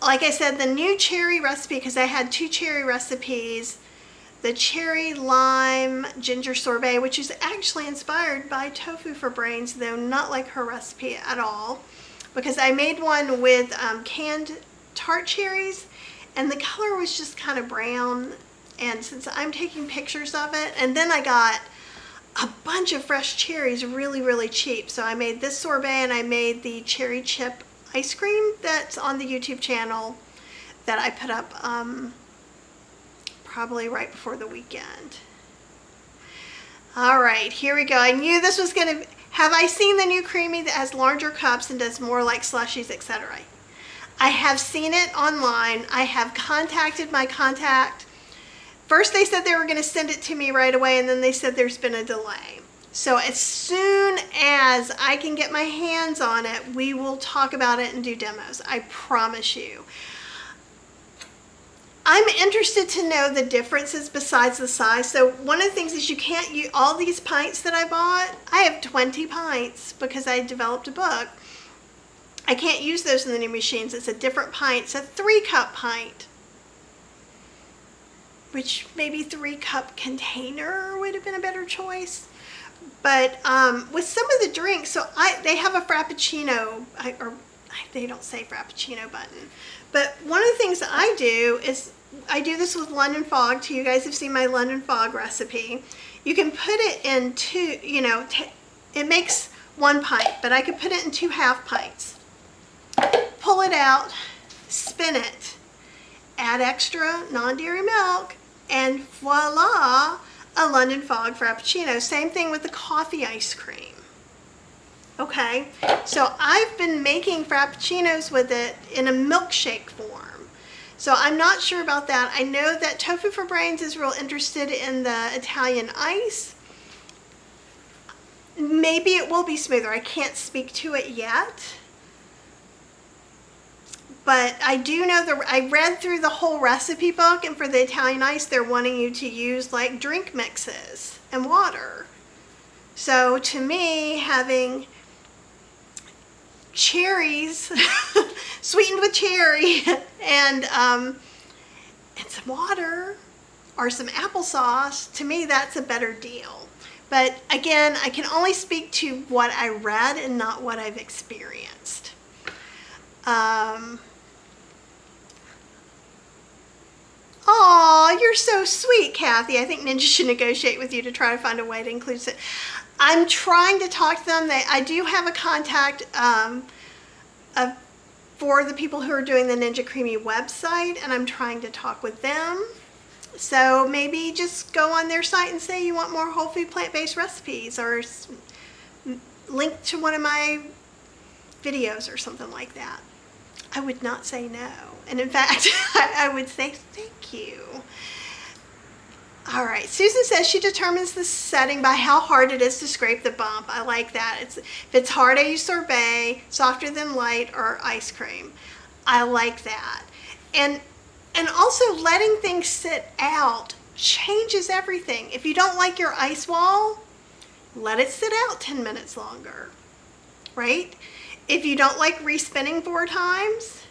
Like I said, the new cherry recipe, because I had 2 cherry recipes, the cherry lime ginger sorbet, which is actually inspired by Tofu for Brains, though not like her recipe at all, because I made one with canned tart cherries, and the color was just kind of brown, and since I'm taking pictures of it, and then I got a bunch of fresh cherries really, really cheap, so I made this sorbet, and I made the cherry chip ice cream that's on the YouTube channel that I put up probably right before the weekend. All right, here we go. I knew this was going to... Have I seen the new Creami that has larger cups and does more like slushies, etc.? I have seen it online. I have contacted my contact. First they said they were going to send it to me right away, and then they said there's been a delay. So as soon as I can get my hands on it, we will talk about it and do demos. I promise you. I'm interested to know the differences besides the size. So one of the things is you can't use all these pints that I bought. I have 20 pints because I developed a book. I can't use those in the new machines. It's a different pint. It's a 3-cup pint, which maybe 3-cup container would have been a better choice. But with some of the drinks, so they have a Frappuccino, they don't say Frappuccino button. But one of the things that I do is, I do this with London Fog too. You guys have seen my London Fog recipe. You can put it in 2, it makes 1 pint, but I could put it in 2 half pints. Pull it out, spin it, add extra non-dairy milk, and voila, a London Fog Frappuccino. Same thing with the coffee ice cream. Okay, so I've been making Frappuccinos with it in a milkshake form. So I'm not sure about that. I know that Tofu for Brains is real interested in the Italian ice. Maybe it will be smoother. I can't speak to it yet. But I do know I read through the whole recipe book, and for the Italian ice, they're wanting you to use like drink mixes and water. So to me, having cherries, sweetened with cherry, and some water or some applesauce, to me that's a better deal. But again, I can only speak to what I read and not what I've experienced. Oh, you're so sweet, Kathy. I think Ninja should negotiate with you to try to find a way to include it. I'm trying to talk to them. I do have a contact for the people who are doing the Ninja Creami website, and I'm trying to talk with them. So maybe just go on their site and say you want more whole food plant-based recipes, or link to one of my videos or something like that. I would not say no. And in fact, I would say thank you. All right, Susan says she determines the setting by how hard it is to scrape the bump. I like that. If it's hard, I use sorbet, softer than light, or ice cream. I like that. And also letting things sit out changes everything. If you don't like your ice wall, let it sit out 10 minutes longer, right? If you don't like respinning 4 times,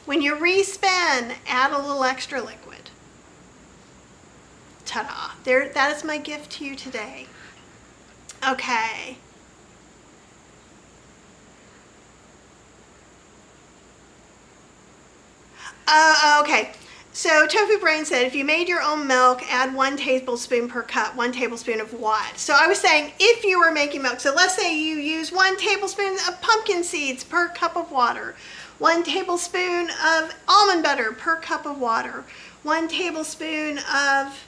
when you respin, add a little extra liquid. Ta-da. There, that is my gift to you today. Okay. Okay. So Tofu Brain said, if you made your own milk, add 1 tablespoon per cup, 1 tablespoon of what? So I was saying, if you were making milk, so let's say you use 1 tablespoon of pumpkin seeds per cup of water, 1 tablespoon of almond butter per cup of water, 1 tablespoon of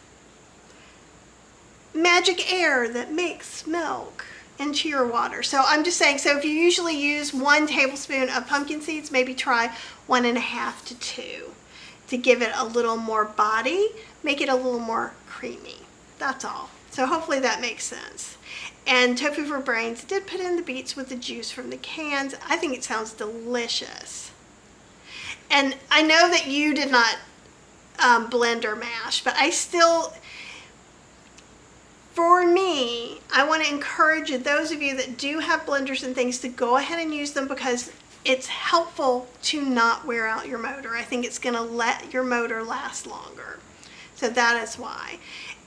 magic air that makes milk into your water. So I'm just saying, so if you usually use 1 tablespoon of pumpkin seeds, maybe try 1.5 to 2 to give it a little more body, make it a little more creamy. That's all. So hopefully that makes sense. And Tofu for Brains did put in the beets with the juice from the cans. I think it sounds delicious. And I know that you did not blend or mash, but I still, for me, I want to encourage those of you that do have blenders and things to go ahead and use them, because it's helpful to not wear out your motor. I think it's going to let your motor last longer. So that is why.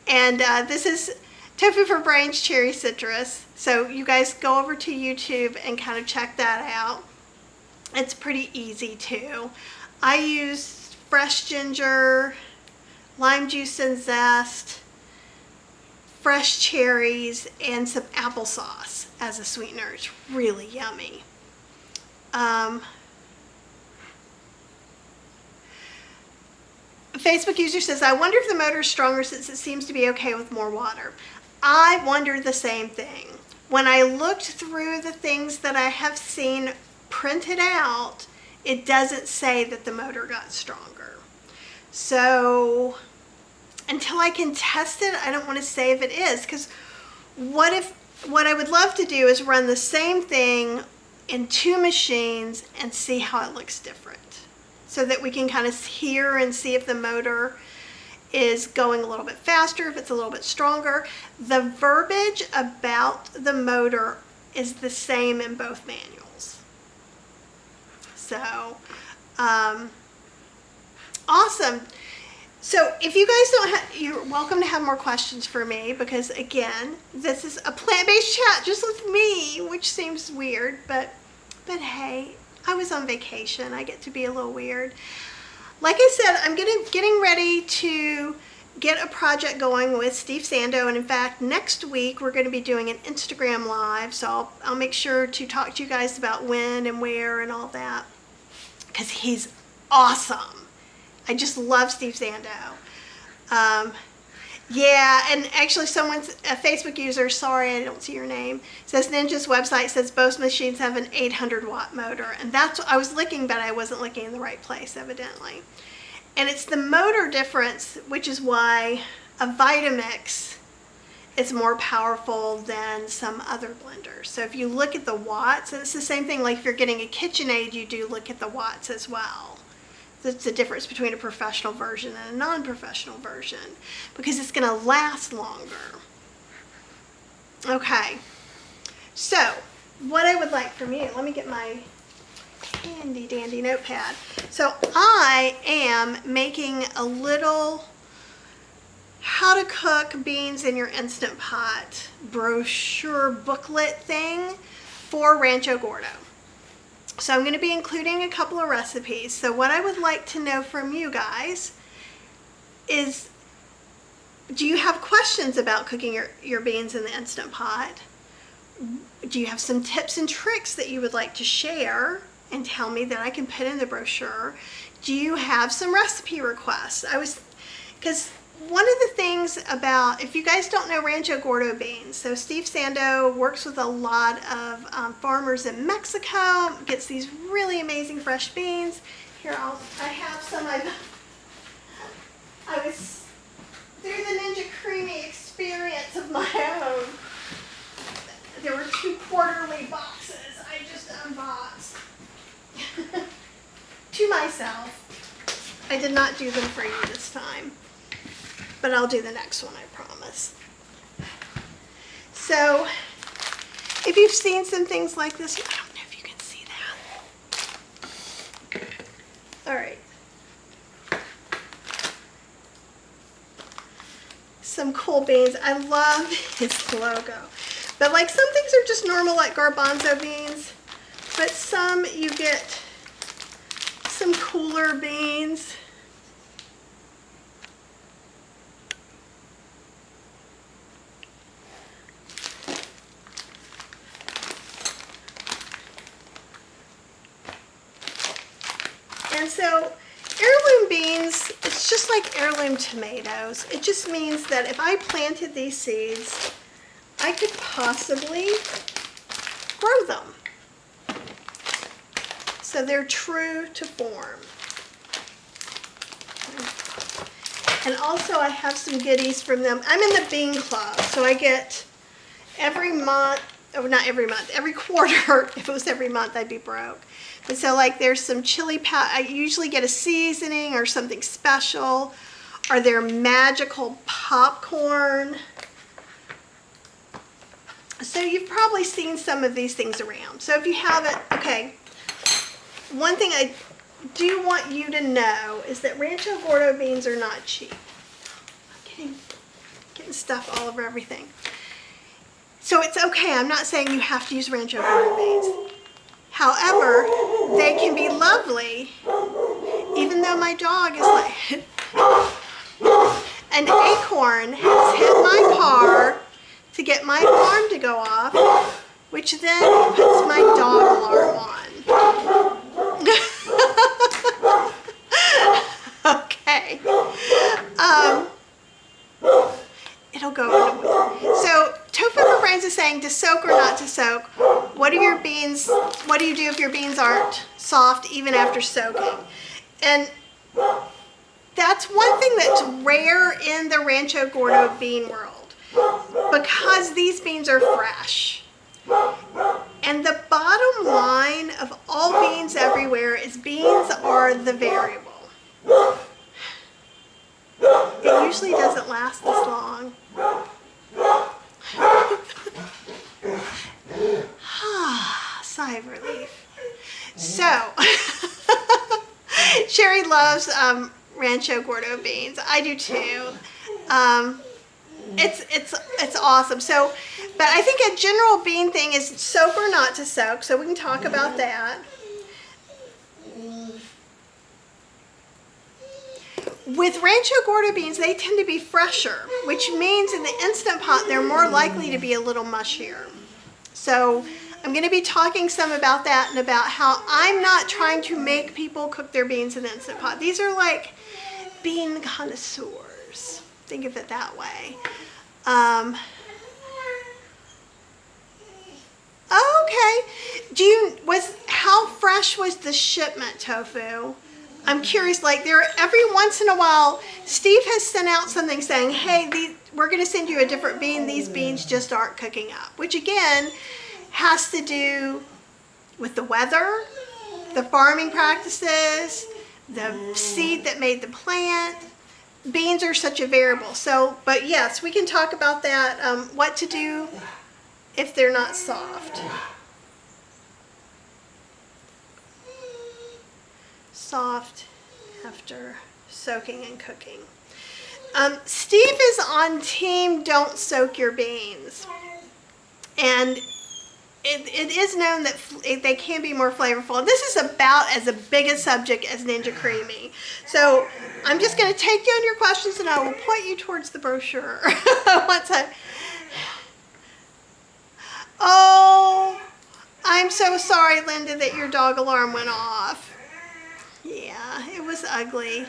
And this is Tofu for Brains Cherry Citrus. So you guys go over to YouTube and kind of check that out. It's pretty easy too. I use fresh ginger, lime juice and zest, fresh cherries, and some applesauce as a sweetener. It's really yummy. Facebook user says, I wonder if the motor is stronger since it seems to be okay with more water. I wondered the same thing. When I looked through the things that I have seen printed out, it doesn't say that the motor got stronger. So until I can test it, I don't want to say if it is, because what I would love to do is run the same thing in 2 machines and see how it looks different, so that we can kind of hear and see if the motor is going a little bit faster, if it's a little bit stronger. The verbiage about the motor is the same in both manuals. So, awesome. So if you guys don't have, you're welcome to have more questions for me, because again, this is a plant-based chat just with me, which seems weird, but hey, I was on vacation. I get to be a little weird. Like I said, I'm getting ready to get a project going with Steve Sando, and in fact, next week we're going to be doing an Instagram live, so I'll make sure to talk to you guys about when and where and all that, because he's awesome. I just love Steve Sando. Yeah, and actually a Facebook user, sorry I don't see your name, says Ninja's website says both machines have an 800 watt motor. And that's what I was looking, but I wasn't looking in the right place, evidently. And it's the motor difference, which is why a Vitamix is more powerful than some other blenders. So if you look at the watts, and it's the same thing, like if you're getting a KitchenAid, you do look at the watts as well. That's the difference between a professional version and a non-professional version, because it's going to last longer. Okay, so what I would like from you, let me get my handy dandy notepad. So I am making a little how to cook beans in your Instant Pot brochure booklet thing for Rancho Gordo. So I'm going to be including a couple of recipes. So what I would like to know from you guys is, do you have questions about cooking your beans in the Instant Pot? Do you have some tips and tricks that you would like to share and tell me that I can put in the brochure? Do you have some recipe requests? Because one of the things about, if you guys don't know Rancho Gordo beans, so Steve Sando works with a lot of farmers in Mexico, gets these really amazing fresh beans. Here, I have some, I was through the myself. I did not do them for you this time, but I'll do the next one, I promise. So, if you've seen some things like this, I don't know if you can see that. All right. Some cool beans. I love his logo. But like some things are just normal like garbanzo beans, but some you get some cooler beans. And so heirloom beans, it's just like heirloom tomatoes. It just means that if I planted these seeds, I could possibly grow them. So they're true to form. And also I have some goodies from them. I'm in the bean club, so I get every month, oh not every month, every quarter. If it was every month, I'd be broke. And so like there's some chili powder, I usually get a seasoning or something special, or their magical popcorn. So you've probably seen some of these things around. So if you haven't, okay, one thing I do want you to know is that Rancho Gordo beans are not cheap. I'm getting stuff all over everything. So it's okay, I'm not saying you have to use Rancho Gordo beans. However, they can be lovely, even though my dog is like, an acorn has hit my car to get my alarm to go off, which then puts my dog alarm on. Okay. It'll go. So Tofu for Brains is saying to soak or not to soak. What are your beans? What do you do if your beans aren't soft even after soaking? And that's one thing that's rare in the Rancho Gordo bean world, because these beans are fresh. And the bottom line of all beans everywhere is beans are the variable. It usually doesn't last this long. Sigh of relief. So, Sherry loves Rancho Gordo beans. I do too. It's awesome. So, but I think a general bean thing is soak or not to soak. So we can talk about that. With Rancho Gordo beans, they tend to be fresher, which means in the Instant Pot, they're more likely to be a little mushier. So I'm going to be talking some about that and about how I'm not trying to make people cook their beans in the Instant Pot. These are like bean connoisseurs. Think of it that way. Okay. How fresh was the shipment, Tofu? I'm curious, like every once in a while, Steve has sent out something saying, hey, we're going to send you a different bean. These beans just aren't cooking up, which again has to do with the weather, the farming practices, the seed that made the plant. Beans are such a variable. So, but yes, we can talk about that, what to do if they're not soft. Soft after soaking and cooking. Steve is on team don't soak your beans. And it is known that they can be more flavorful. And this is about as big a subject as Ninja Creami. So I'm just going to take you on your questions and I will point you towards the brochure. Oh, I'm so sorry, Linda, that your dog alarm went off. Yeah, it was ugly.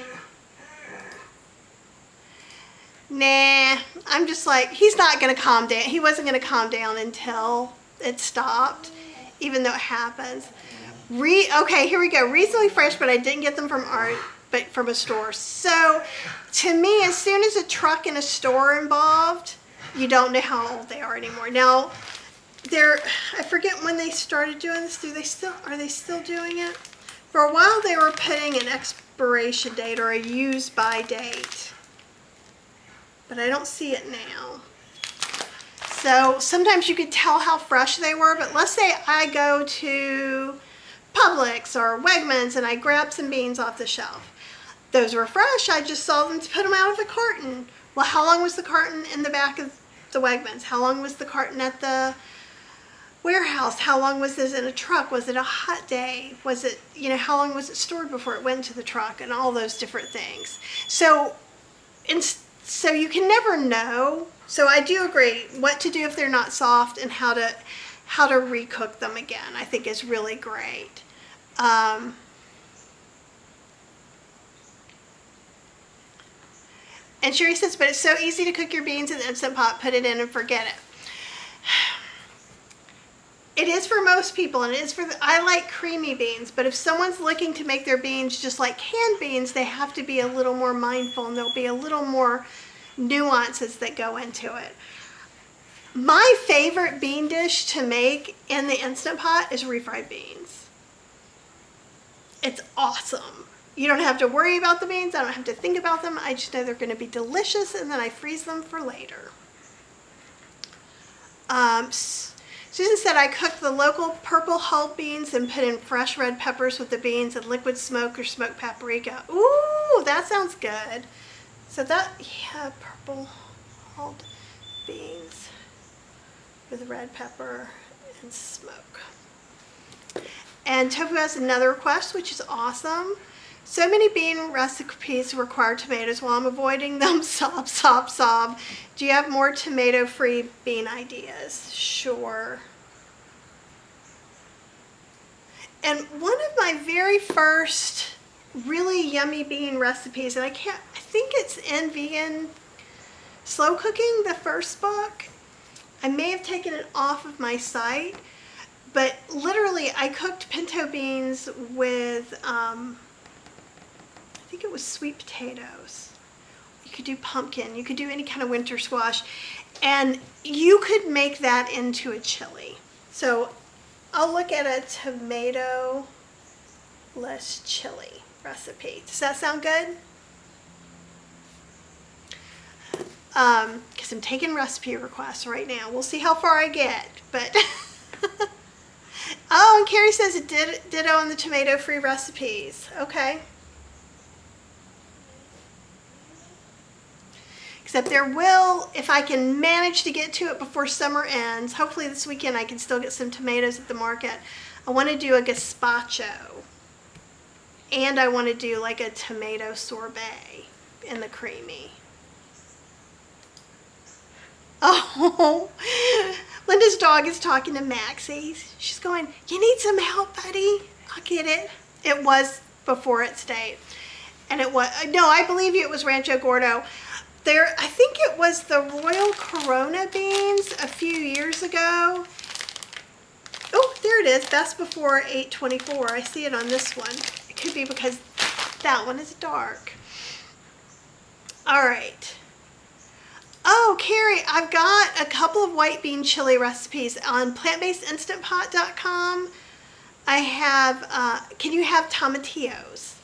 Nah, I'm just like, he's not going to calm down. He wasn't going to calm down until it stopped, even though it happens. Okay, here we go. Reasonably fresh, but I didn't get them from a store. So, to me, as soon as a truck and a store are involved, you don't know how old they are anymore. Now, I forget when they started doing this. Are they still doing it? For a while they were putting an expiration date or a use by date, but I don't see it now. So sometimes you could tell how fresh they were, but let's say I go to Publix or Wegmans and I grab some beans off the shelf. Those were fresh. I just saw them to put them out of the carton. Well, how long was the carton in the back of the Wegmans? How long was the carton at the warehouse? How long was this in a truck? Was it a hot day? Was it, how long was it stored before it went to the truck, and all those different things. So you can never know. So I do agree what to do if they're not soft and how to recook them again, I think is really great. And Sherry says, but it's so easy to cook your beans in the Instant Pot, put it in and forget it. It is for most people, and it is I like creamy beans, but if someone's looking to make their beans just like canned beans, they have to be a little more mindful, and there'll be a little more nuances that go into it. My favorite bean dish to make in the Instant Pot is refried beans. It's awesome. You don't have to worry about the beans. I don't have to think about them. I just know they're going to be delicious, and then I freeze them for later. Susan said, I cook the local purple hulled beans and put in fresh red peppers with the beans and liquid smoke or smoked paprika. Ooh, that sounds good. So purple hulled beans with red pepper and smoke. And Tofu has another request, which is awesome. So many bean recipes require tomatoes. While I'm avoiding them, sob, sob, sob. Do you have more tomato-free bean ideas? Sure. And one of my very first really yummy bean recipes, and I think it's in Vegan Slow Cooking, the first book. I may have taken it off of my site, but literally I cooked pinto beans with, I think it was sweet potatoes. You could do pumpkin, you could do any kind of winter squash, and you could make that into a chili. So I'll look at a tomato-less chili recipe. Does that sound good? Because I'm taking recipe requests right now. We'll see how far I get, but oh, and Carrie says it ditto on the tomato-free recipes. Okay. Except there will, if I can manage to get to it before summer ends, hopefully this weekend I can still get some tomatoes at the market. I want to do a gazpacho, and I want to do like a tomato sorbet in the creamy. Oh, Linda's dog is talking to Maxie. She's going, you need some help, buddy? I'll get it. It was before its date. And it was, no, I believe you, it was Rancho Gordo. I think it was the Royal Corona beans a few years ago. Oh, there it is, best before 8/24. I see it on this one. It could be because that one is dark. All right. Oh, Carrie, I've got a couple of white bean chili recipes on plantbasedinstantpot.com. I have, can you have tomatillos?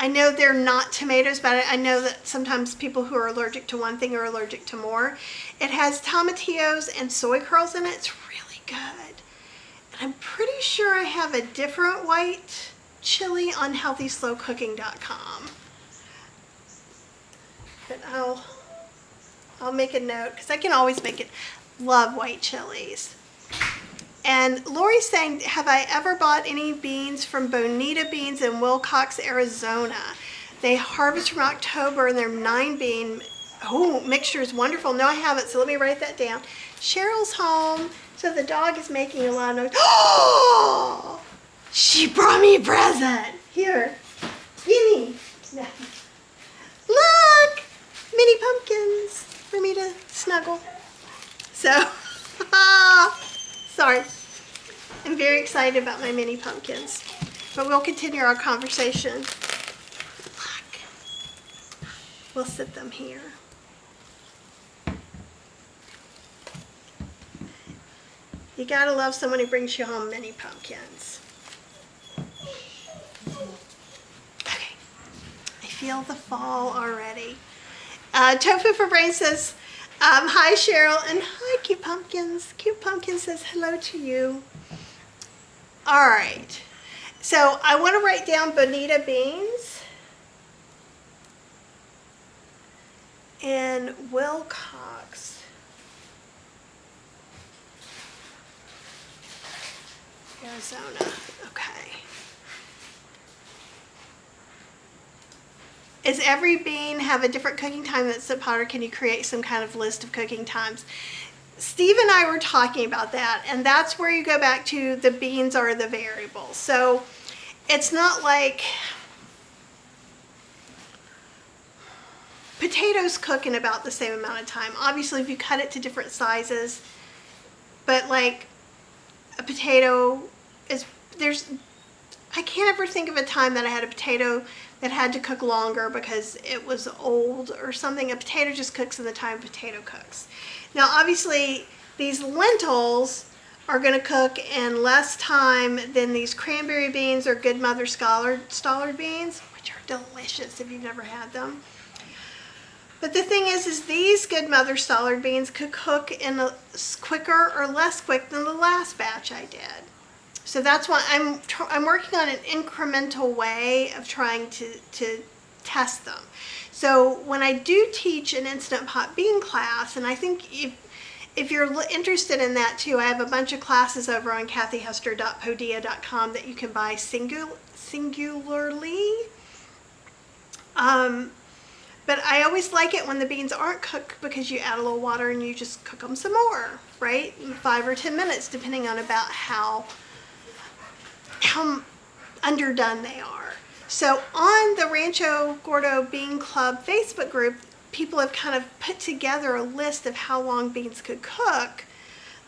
I know they're not tomatoes, but I know that sometimes people who are allergic to one thing are allergic to more. It has tomatillos and soy curls in it. It's really good. And I'm pretty sure I have a different white chili on healthyslowcooking.com. But I'll make a note because I can always make it. Love white chilies. And Lori's saying, have I ever bought any beans from Bonita Beans in Wilcox, Arizona? They harvest from October, and their 9-bean mixture is wonderful. No, I haven't, so let me write that down. Cheryl's home, so the dog is making a lot of noise. Oh! She brought me a present. Here, gimme. Look! Mini pumpkins for me to snuggle. So, sorry. I'm very excited about my mini pumpkins. But we'll continue our conversation. Look. We'll sit them here. You gotta love someone who brings you home mini pumpkins. feel the fall already. Tofu for Brain says, hi Cheryl, and hi Cute Pumpkins. Cute Pumpkin says hello to you. All right, so I want to write down bonita beans and Wilcox. Arizona, okay. Is every bean have a different cooking time in Instant Pot, or can you create some kind of list of cooking times? Steve and I were talking about that, and that's where you go back to the beans are the variable. So it's not like potatoes cook in about the same amount of time. Obviously, if you cut it to different sizes, but like a potato is, I can't ever think of a time that I had a potato that had to cook longer because it was old or something. A potato just cooks in the time a potato cooks. Now, obviously, these lentils are going to cook in less time than these cranberry beans or Good Mother Stallard beans, which are delicious if you've never had them. But the thing is these Good Mother Stallard beans could cook in a quicker or less quick than the last batch I did. So that's why I'm working on an incremental way of trying to test them. So when I do teach an Instant Pot bean class, and I think if you're interested in that too, I have a bunch of classes over on kathyhester.podia.com that you can buy singularly. But I always like it when the beans aren't cooked because you add a little water and you just cook them some more, right? 5 or 10 minutes, depending on about how underdone they are. So on the Rancho Gordo Bean Club Facebook group, people have kind of put together a list of how long beans could cook.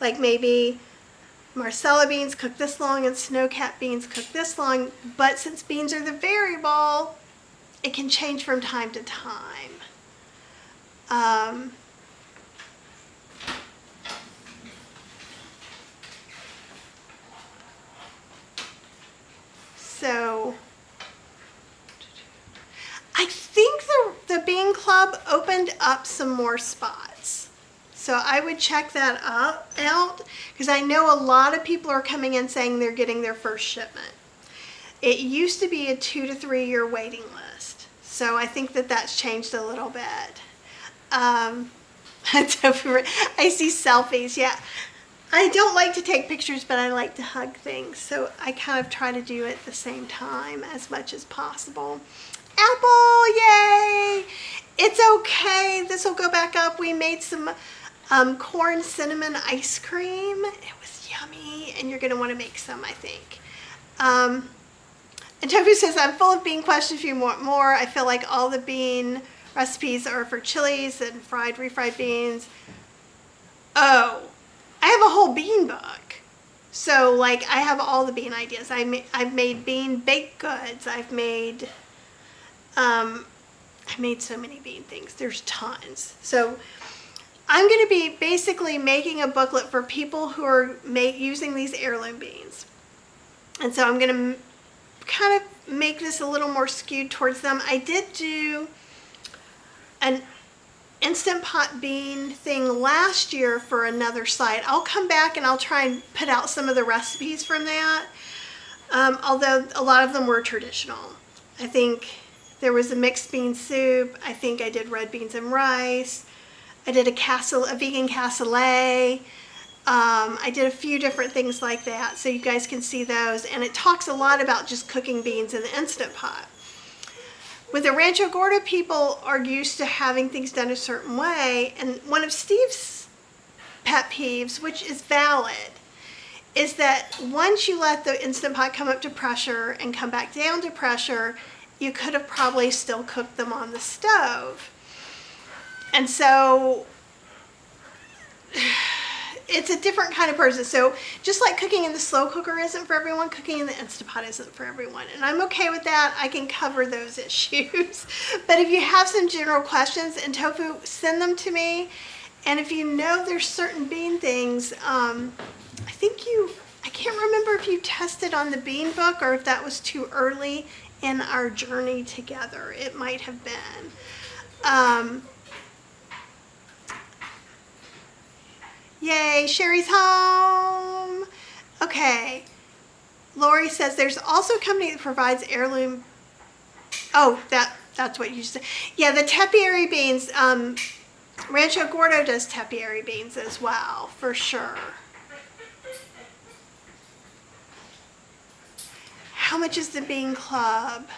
Like maybe Marcella beans cook this long and Snowcat beans cook this long, but since beans are the variable, it can change from time to time. So I think the Bean Club opened up some more spots. So I would check that out because I know a lot of people are coming in saying they're getting their first shipment. It used to be a 2 to 3 year waiting list. So I think that that's changed a little bit. I see selfies, yeah. I don't like to take pictures, but I like to hug things. So I kind of try to do it at the same time as much as possible. Apple, yay! It's okay, this will go back up. We made some corn cinnamon ice cream. It was yummy, and you're gonna wanna make some, I think. And Tofu says, I'm full of bean questions if you want more. I feel like all the bean recipes are for chilies and refried beans. Oh, I have a whole bean book. So like I have all the bean ideas. I've made bean baked goods. I've made so many bean things. There's tons. So I'm going to be basically making a booklet for people who are using these heirloom beans. And so I'm going to kind of make this a little more skewed towards them. I did do an Instant Pot bean thing last year for another site. I'll come back and I'll try and put out some of the recipes from that. Although a lot of them were traditional. I think there was a mixed bean soup. I think I did red beans and rice. I did a vegan cassoulet. I did a few different things like that, so you guys can see those. And it talks a lot about just cooking beans in the Instant Pot. With the Rancho Gordo, people are used to having things done a certain way, and one of Steve's pet peeves, which is valid, is that once you let the Instant Pot come up to pressure and come back down to pressure, you could have probably still cooked them on the stove. And so it's a different kind of person. So just like cooking in the slow cooker isn't for everyone, cooking in the Instant Pot isn't for everyone. And I'm okay with that. I can cover those issues. But if you have some general questions in Tofu, send them to me. And if you know there's certain bean things, I can't remember if you tested on the bean book or if that was too early in our journey together. It might have been. Yay, Sherry's home. Okay. Lori says there's also a company that provides heirloom. Oh, that's what you said. Yeah, the tepiary beans. Rancho Gordo does tepiary beans as well, for sure. How much is the bean club?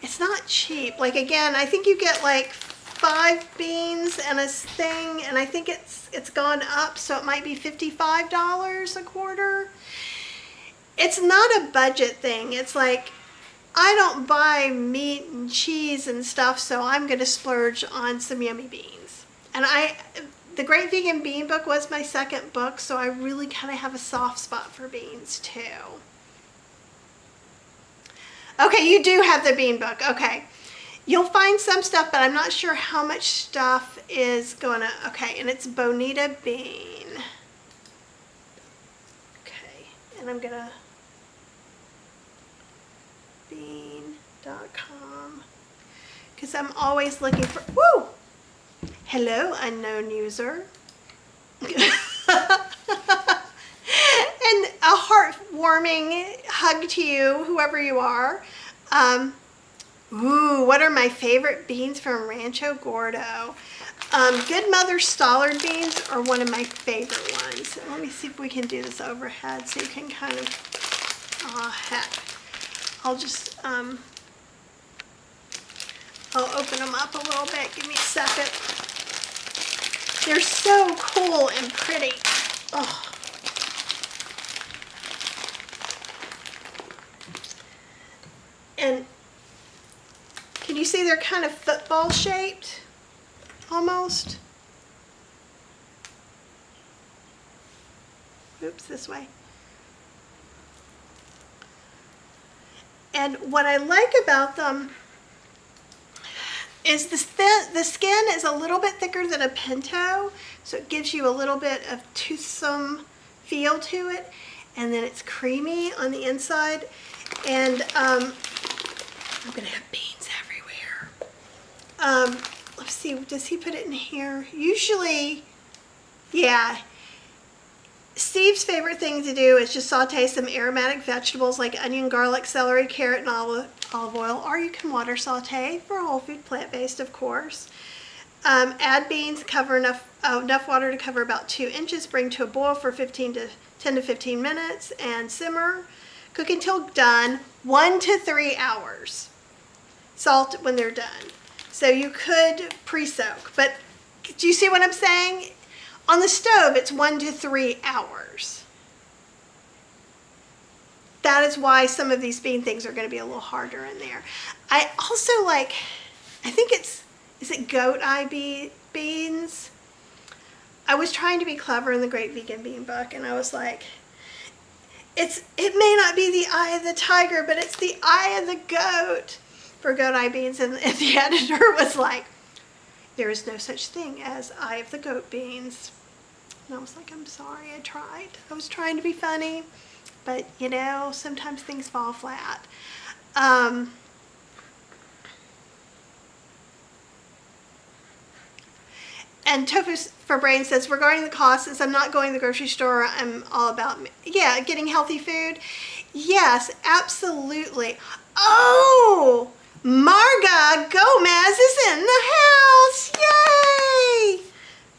It's not cheap. Like, again, I think you get like 5 beans and a thing, and I think it's gone up, so it might be $55 a quarter. It's not a budget thing. It's like, I don't buy meat and cheese and stuff, so I'm going to splurge on some yummy beans. And the Great Vegan Bean Book was my second book, so I really kind of have a soft spot for beans too. Okay, you do have the bean book. Okay. You'll find some stuff, but I'm not sure how much stuff is going to... Okay, and it's Bonita Bean. Okay, and I'm going to... bean.com, because I'm always looking for... Woo! Hello, unknown user. And a heartwarming hug to you, whoever you are. Ooh, what are my favorite beans from Rancho Gordo? Good Mother Stollard beans are one of my favorite ones. Let me see if we can do this overhead so you can kind of... Oh, heck. I'll just, I'll open them up a little bit. Give me a second. They're so cool and pretty. Oh. And can you see they're kind of football shaped? Almost. Oops, this way. And what I like about them is the skin is a little bit thicker than a pinto, so it gives you a little bit of toothsome feel to it. And then it's creamy on the inside. And I'm going to have beans everywhere. Let's see, does he put it in here? Usually, yeah. Steve's favorite thing to do is just saute some aromatic vegetables like onion, garlic, celery, carrot, and olive oil, or you can water saute for whole food, plant-based, of course. Add beans, cover enough water to cover about 2 inches, bring to a boil for 10 to 15 minutes, and simmer. Cook until done, 1 to 3 hours. Salt when they're done. So you could pre-soak, but do you see what I'm saying? On the stove, it's 1 to 3 hours. That is why some of these bean things are going to be a little harder in there. I also like, I think is it goat eye beans? I was trying to be clever in the Great Vegan Bean Book, and I was like, it may not be the eye of the tiger, but it's the eye of the goat for goat eye beans. And the editor was like, there is no such thing as eye of the goat beans. And I was like, I'm sorry, I tried. I was trying to be funny, but you know, sometimes things fall flat. And Tofu for Brain says, regarding the cost, since I'm not going to the grocery store, I'm all about, yeah, getting healthy food. Yes, absolutely. Oh, Marga Gomez is in the house. Yay!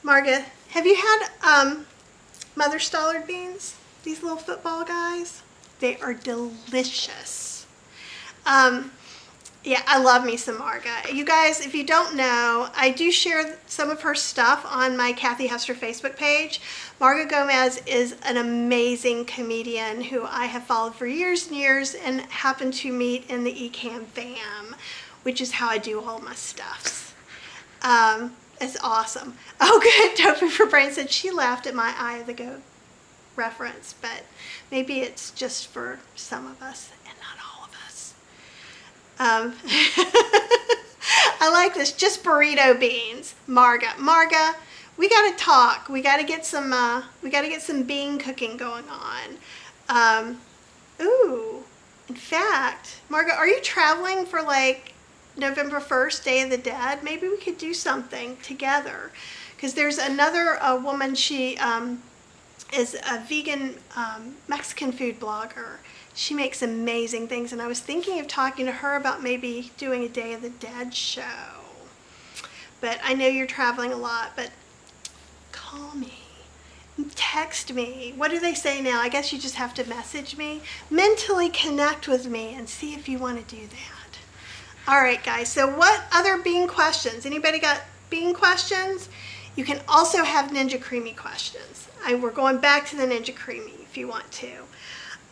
Marga, have you had Mother Stollard beans? These little football guys? They are delicious. Yeah, I love me some Marga. You guys, if you don't know, I do share some of her stuff on my Kathy Hester Facebook page. Marga Gomez is an amazing comedian who I have followed for years and years and happened to meet in the Ecamm fam, which is how I do all my stuffs. It's awesome. Oh, good. Tofu for Brain said she laughed at my Eye of the Goat reference, but maybe it's just for some of us and not all of us. I like this. Just burrito beans. Marga, we got to talk. We got to get some bean cooking going on. Ooh, In fact, Margaret, are you traveling for like November 1st, Day of the Dead? Maybe we could do something together. Because there's another woman, she is a vegan Mexican food blogger. She makes amazing things, and I was thinking of talking to her about maybe doing a Day of the Dead show. But I know you're traveling a lot, but call me. Text me. What do they say now? I guess you just have to message me. Mentally connect with me and see if you want to do that. All right, guys. So what other bean questions? Anybody got bean questions? You can also have Ninja Creami questions. We're going back to the Ninja Creami if you want to.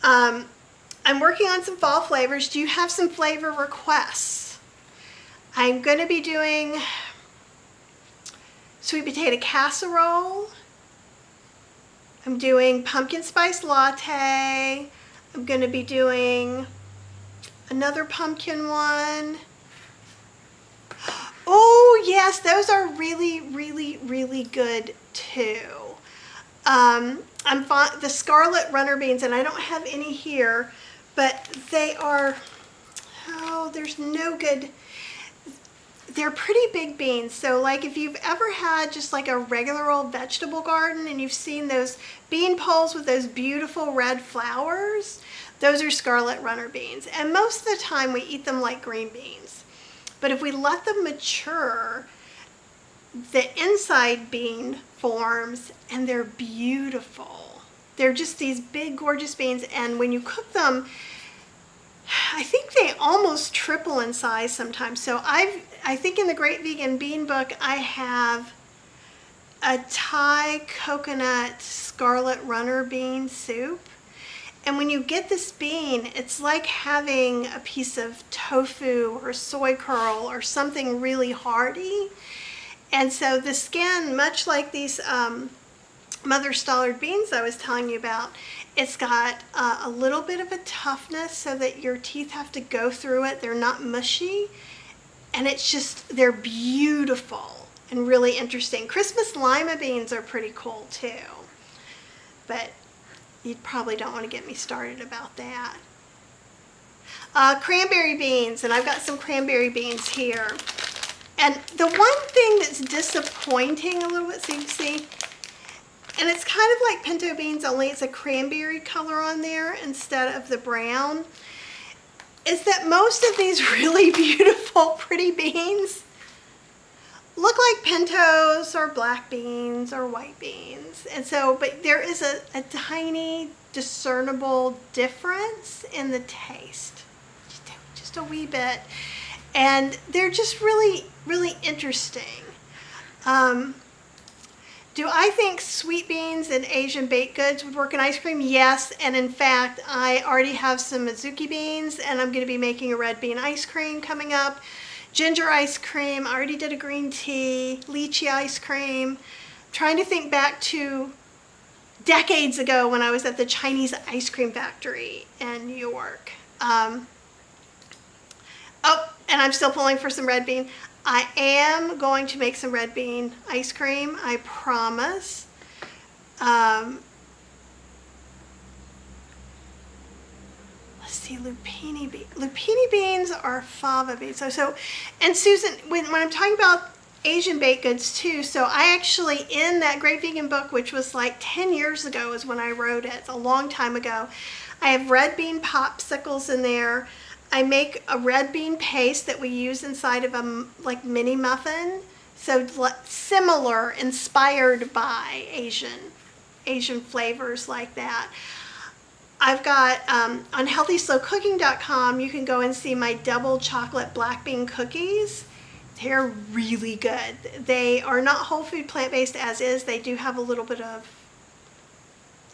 I'm working on some fall flavors. Do you have some flavor requests? I'm going to be doing sweet potato casserole. I'm doing pumpkin spice latte. I'm going to be doing another pumpkin one. Oh yes, those are really, really, really good too. The scarlet runner beans, and I don't have any here, but they are, oh, there's no good. They're pretty big beans. So like if you've ever had just like a regular old vegetable garden and you've seen those bean poles with those beautiful red flowers, those are scarlet runner beans. And most of the time we eat them like green beans. But if we let them mature, the inside bean forms and they're beautiful. They're just these big gorgeous beans, and when you cook them, I think they almost triple in size sometimes. So I think in the Great Vegan Bean book, I have a Thai coconut scarlet runner bean soup. And when you get this bean, it's like having a piece of tofu or soy curl or something really hearty. And so the skin, much like these Mother Stallard beans I was telling you about, it's got a little bit of a toughness so that your teeth have to go through it. They're not mushy. And it's just, they're beautiful and really interesting. Christmas lima beans are pretty cool too. But you probably don't want to get me started about that. Cranberry beans, and I've got some cranberry beans here. And the one thing that's disappointing a little bit, so you can see, and it's kind of like pinto beans, only it's a cranberry color on there instead of the brown, is that most of these really beautiful, pretty beans look like pintos or black beans or white beans. And so, but there is a tiny discernible difference in the taste, just a wee bit. And they're just really, really interesting. Do I think sweet beans and Asian baked goods would work in ice cream? Yes, and in fact, I already have some Mizuki beans, and I'm going to be making a red bean ice cream coming up. Ginger ice cream, I already did a green tea, lychee ice cream. I'm trying to think back to decades ago when I was at the Chinese ice cream factory in New York. Oh, and I'm still pulling for some red bean. I am going to make some red bean ice cream, I promise. Let's see, lupini beans. Lupini beans are fava beans. And Susan, when I'm talking about Asian baked goods too, so I actually, in that Great Vegan book, which was like 10 years ago is when I wrote it, it's a long time ago, I have red bean popsicles in there. I make a red bean paste that we use inside of a like mini muffin. So similar, inspired by Asian flavors like that. I've got on healthyslowcooking.com, you can go and see my double chocolate black bean cookies. They're really good. They are not whole food plant-based as is. They do have a little bit of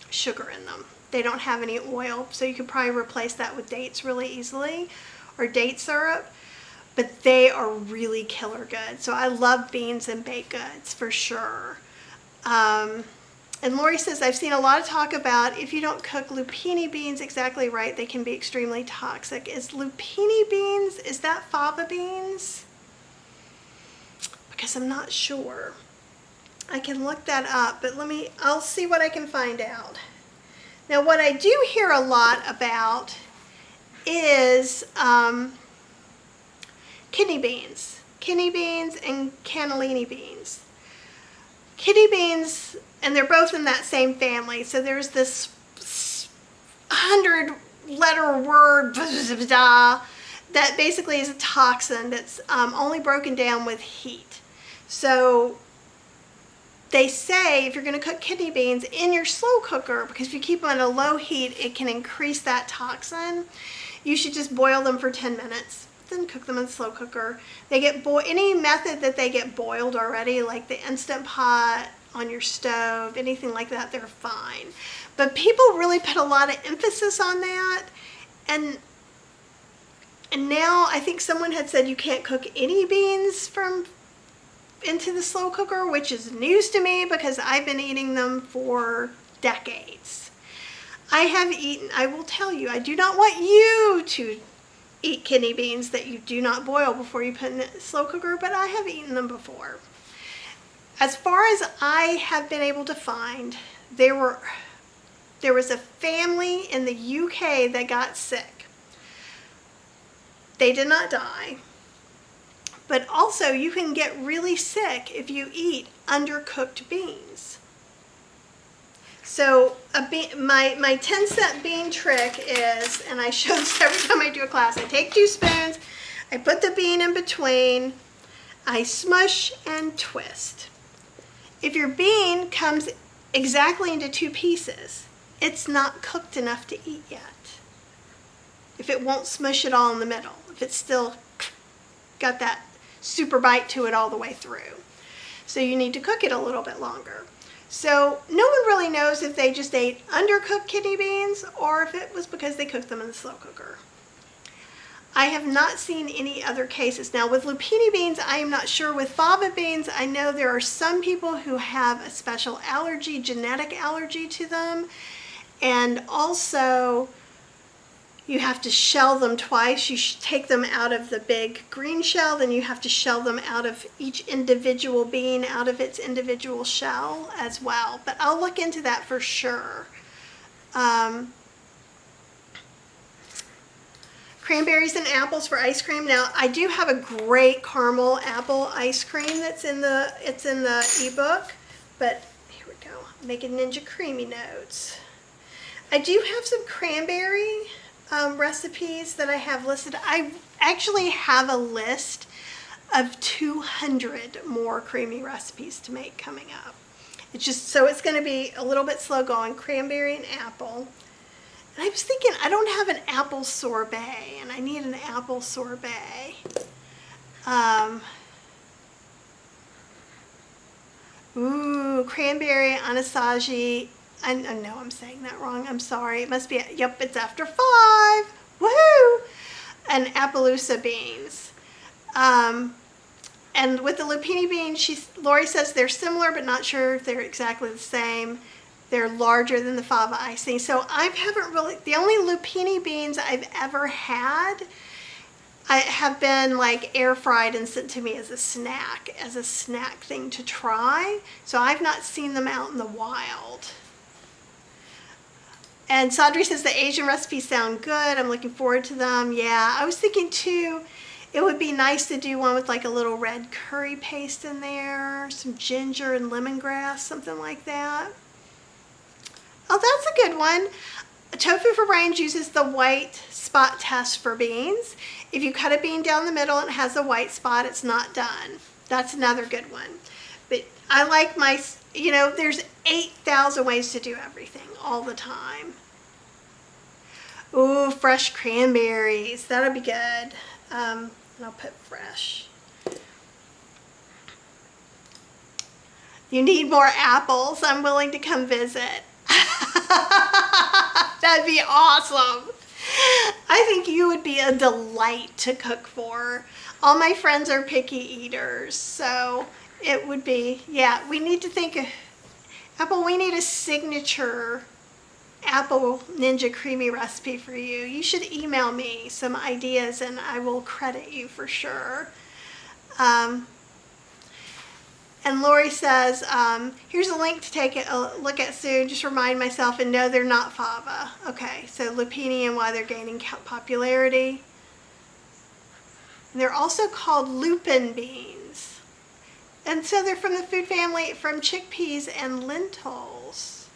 sugar in them. They don't have any oil, so you could probably replace that with dates really easily, or date syrup, but they are really killer good. So I love beans and baked goods for sure. And Lori says, I've seen a lot of talk about if you don't cook lupini beans exactly right, they can be extremely toxic. Is lupini beans, is that fava beans? Because I'm not sure. I can look that up, but I'll see what I can find out. Now, what I do hear a lot about is kidney beans. Kidney beans and cannellini beans. Kidney beans, and they're both in that same family. So there's this 100-letter word that basically is a toxin that's only broken down with heat. So they say if you're going to cook kidney beans in your slow cooker, because if you keep them at a low heat, it can increase that toxin, you should just boil them for 10 minutes. Then cook them in the slow cooker. They get any method that they get boiled already, like the Instant Pot on your stove, anything like that, they're fine. But people really put a lot of emphasis on that, and now I think someone had said you can't cook any beans into the slow cooker, which is news to me because I've been eating them for decades. I will tell you, I do not want you to eat kidney beans that you do not boil before you put in the slow cooker, but I have eaten them before. As far as I have been able to find, there was a family in the UK that got sick. They did not die, but also you can get really sick if you eat undercooked beans. So my 10-cent bean trick is, and I show this every time I do a class, I take 2 spoons, I put the bean in between, I smush and twist. If your bean comes exactly into 2 pieces, it's not cooked enough to eat yet. If it won't smush it all in the middle, if it's still got that super bite to it all the way through. So you need to cook it a little bit longer. So no one really knows if they just ate undercooked kidney beans or if it was because they cooked them in the slow cooker. I have not seen any other cases. Now with lupini beans, I am not sure. With fava beans, I know there are some people who have a special allergy, genetic allergy to them. And also, you have to shell them twice. You should take them out of the big green shell, then you have to shell them out of each individual bean, out of its individual shell as well. But I'll look into that for sure. Cranberries and apples for ice cream. Now, I do have a great caramel apple ice cream that's in the ebook, but here we go. I'm making Ninja Creami notes. I do have some cranberry recipes that I have listed. I actually have a list of 200 more creamy recipes to make coming up. It's just, so it's going to be a little bit slow going. Cranberry and apple. And I was thinking, I don't have an apple sorbet, and I need an apple sorbet. Cranberry anasazi. I know I'm saying that wrong. I'm sorry. It must be, yep, it's after 5. Woohoo! And Appaloosa beans. And with the lupini beans, Lori says they're similar, but not sure if they're exactly the same. They're larger than the fava icing. So I haven't really, the only lupini beans I've ever had have been like air fried and sent to me as a snack thing to try. So I've not seen them out in the wild. And Sadri says the Asian recipes sound good. I'm looking forward to them. Yeah, I was thinking too, it would be nice to do one with like a little red curry paste in there, some ginger and lemongrass, something like that. Oh, that's a good one. Tofu for Brains uses the white spot test for beans. If you cut a bean down the middle and it has a white spot, it's not done. That's another good one. But I like my, you know, there's 8,000 ways to do everything all the time. Ooh, fresh cranberries. That'll be good. And I'll put fresh. You need more apples. I'm willing to come visit. That'd be awesome. I think you would be a delight to cook for. All my friends are picky eaters, so it would be, yeah, we need to think of, Apple, we need a signature apple Ninja Creami recipe for you. You should email me some ideas and I will credit you for sure. And Lori says, here's a link to take a look at soon. Just remind myself, and no, they're not fava. Okay, so lupini and why they're gaining popularity. And they're also called lupin beans. And so they're from the food family from chickpeas and lentils.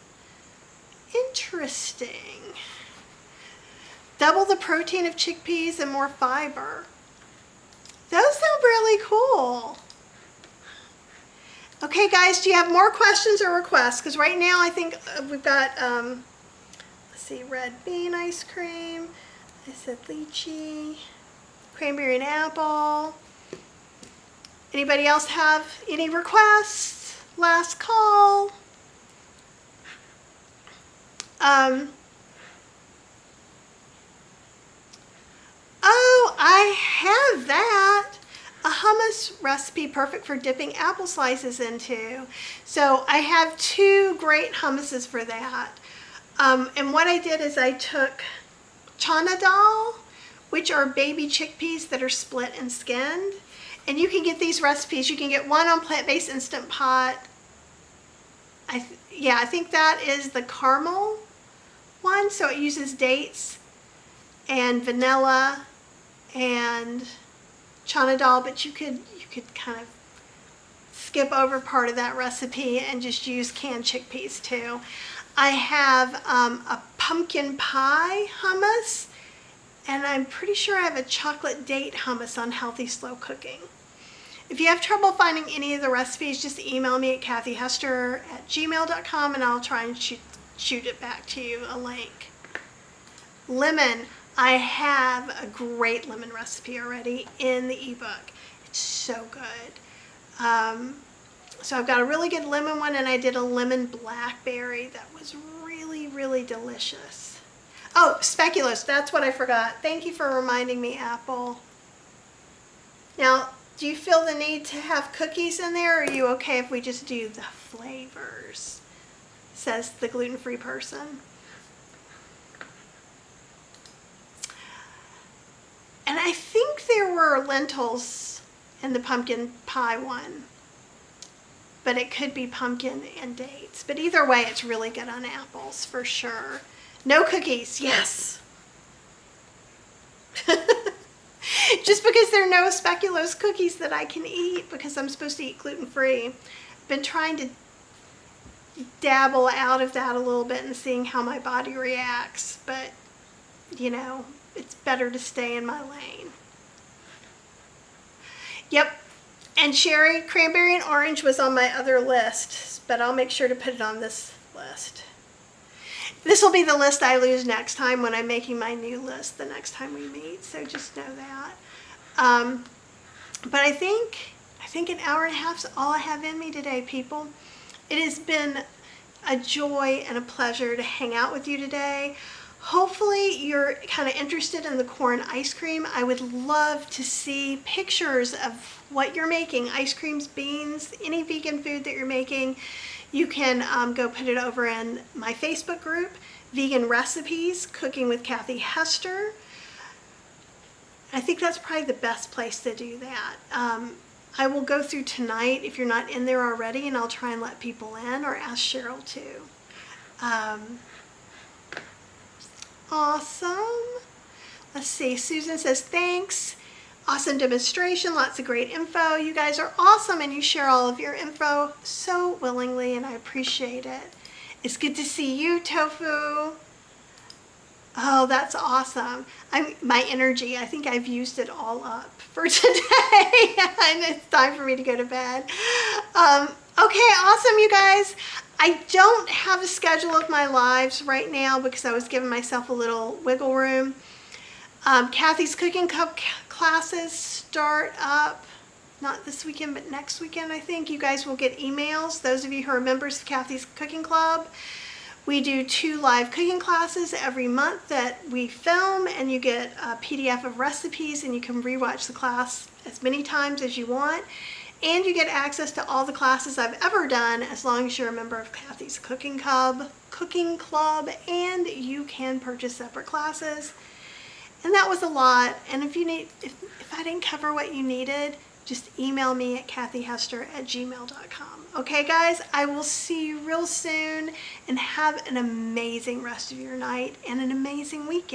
Interesting. Double the protein of chickpeas and more fiber. Those sound really cool. Okay, guys, do you have more questions or requests? Because right now I think we've got, let's see, red bean ice cream. I said lychee, cranberry and apple. Anybody else have any requests? Last call. Oh, I have that. A hummus recipe perfect for dipping apple slices into. So I have 2 great hummuses for that. And what I did is I took chana dal, which are baby chickpeas that are split and skinned. And you can get these recipes. You can get one on Plant-Based Instant Pot. I think that is the caramel one. So it uses dates and vanilla and chana dal, but you could kind of skip over part of that recipe and just use canned chickpeas too. I have a pumpkin pie hummus, and I'm pretty sure I have a chocolate date hummus on Healthy Slow Cooking. If you have trouble finding any of the recipes, just email me at kathyhester@gmail.com and I'll try and shoot it back to you, a link. Lemon. I have a great lemon recipe already in the ebook. It's so good. So I've got a really good lemon one, and I did a lemon blackberry that was really, really delicious. Oh, speculoos, that's what I forgot. Thank you for reminding me, Apple. Now, do you feel the need to have cookies in there, or are you okay if we just do the flavors? Says the gluten-free person. And I think there were lentils in the pumpkin pie one, but it could be pumpkin and dates. But either way, it's really good on apples for sure. No cookies, yes. Just because there are no speculoos cookies that I can eat because I'm supposed to eat gluten-free. I've been trying to dabble out of that a little bit and seeing how my body reacts, but you know, it's better to stay in my lane. Yep, and cherry, cranberry, and orange was on my other list, but I'll make sure to put it on this list. This will be the list I lose next time when I'm making my new list the next time we meet, so just know that. But I think an hour and a half is all I have in me today, people. It has been a joy and a pleasure to hang out with you today. Hopefully you're kind of interested in the corn ice cream. I would love to see pictures of what you're making, ice creams, beans, any vegan food that you're making. You can go put it over in my Facebook group, Vegan Recipes, Cooking with Kathy Hester. I think that's probably the best place to do that. I will go through tonight if you're not in there already, and I'll try and let people in or ask Cheryl too. Awesome. Let's see. Susan says, thanks. Awesome demonstration. Lots of great info. You guys are awesome, and you share all of your info so willingly, and I appreciate it. It's good to see you, Tofu. Oh, that's awesome. My energy, I think I've used it all up for today, and it's time for me to go to bed. Okay, awesome, you guys. I don't have a schedule of my lives right now because I was giving myself a little wiggle room. Kathy's Cooking Club classes start up, not this weekend, but next weekend, I think. You guys will get emails, those of you who are members of Kathy's Cooking Club. We do 2 live cooking classes every month that we film, and you get a PDF of recipes, and you can rewatch the class as many times as you want. And you get access to all the classes I've ever done as long as you're a member of Kathy's Cooking Club, and you can purchase separate classes. And that was a lot. And if I didn't cover what you needed, just email me at kathyhester@gmail.com. Okay, guys, I will see you real soon, and have an amazing rest of your night and an amazing weekend.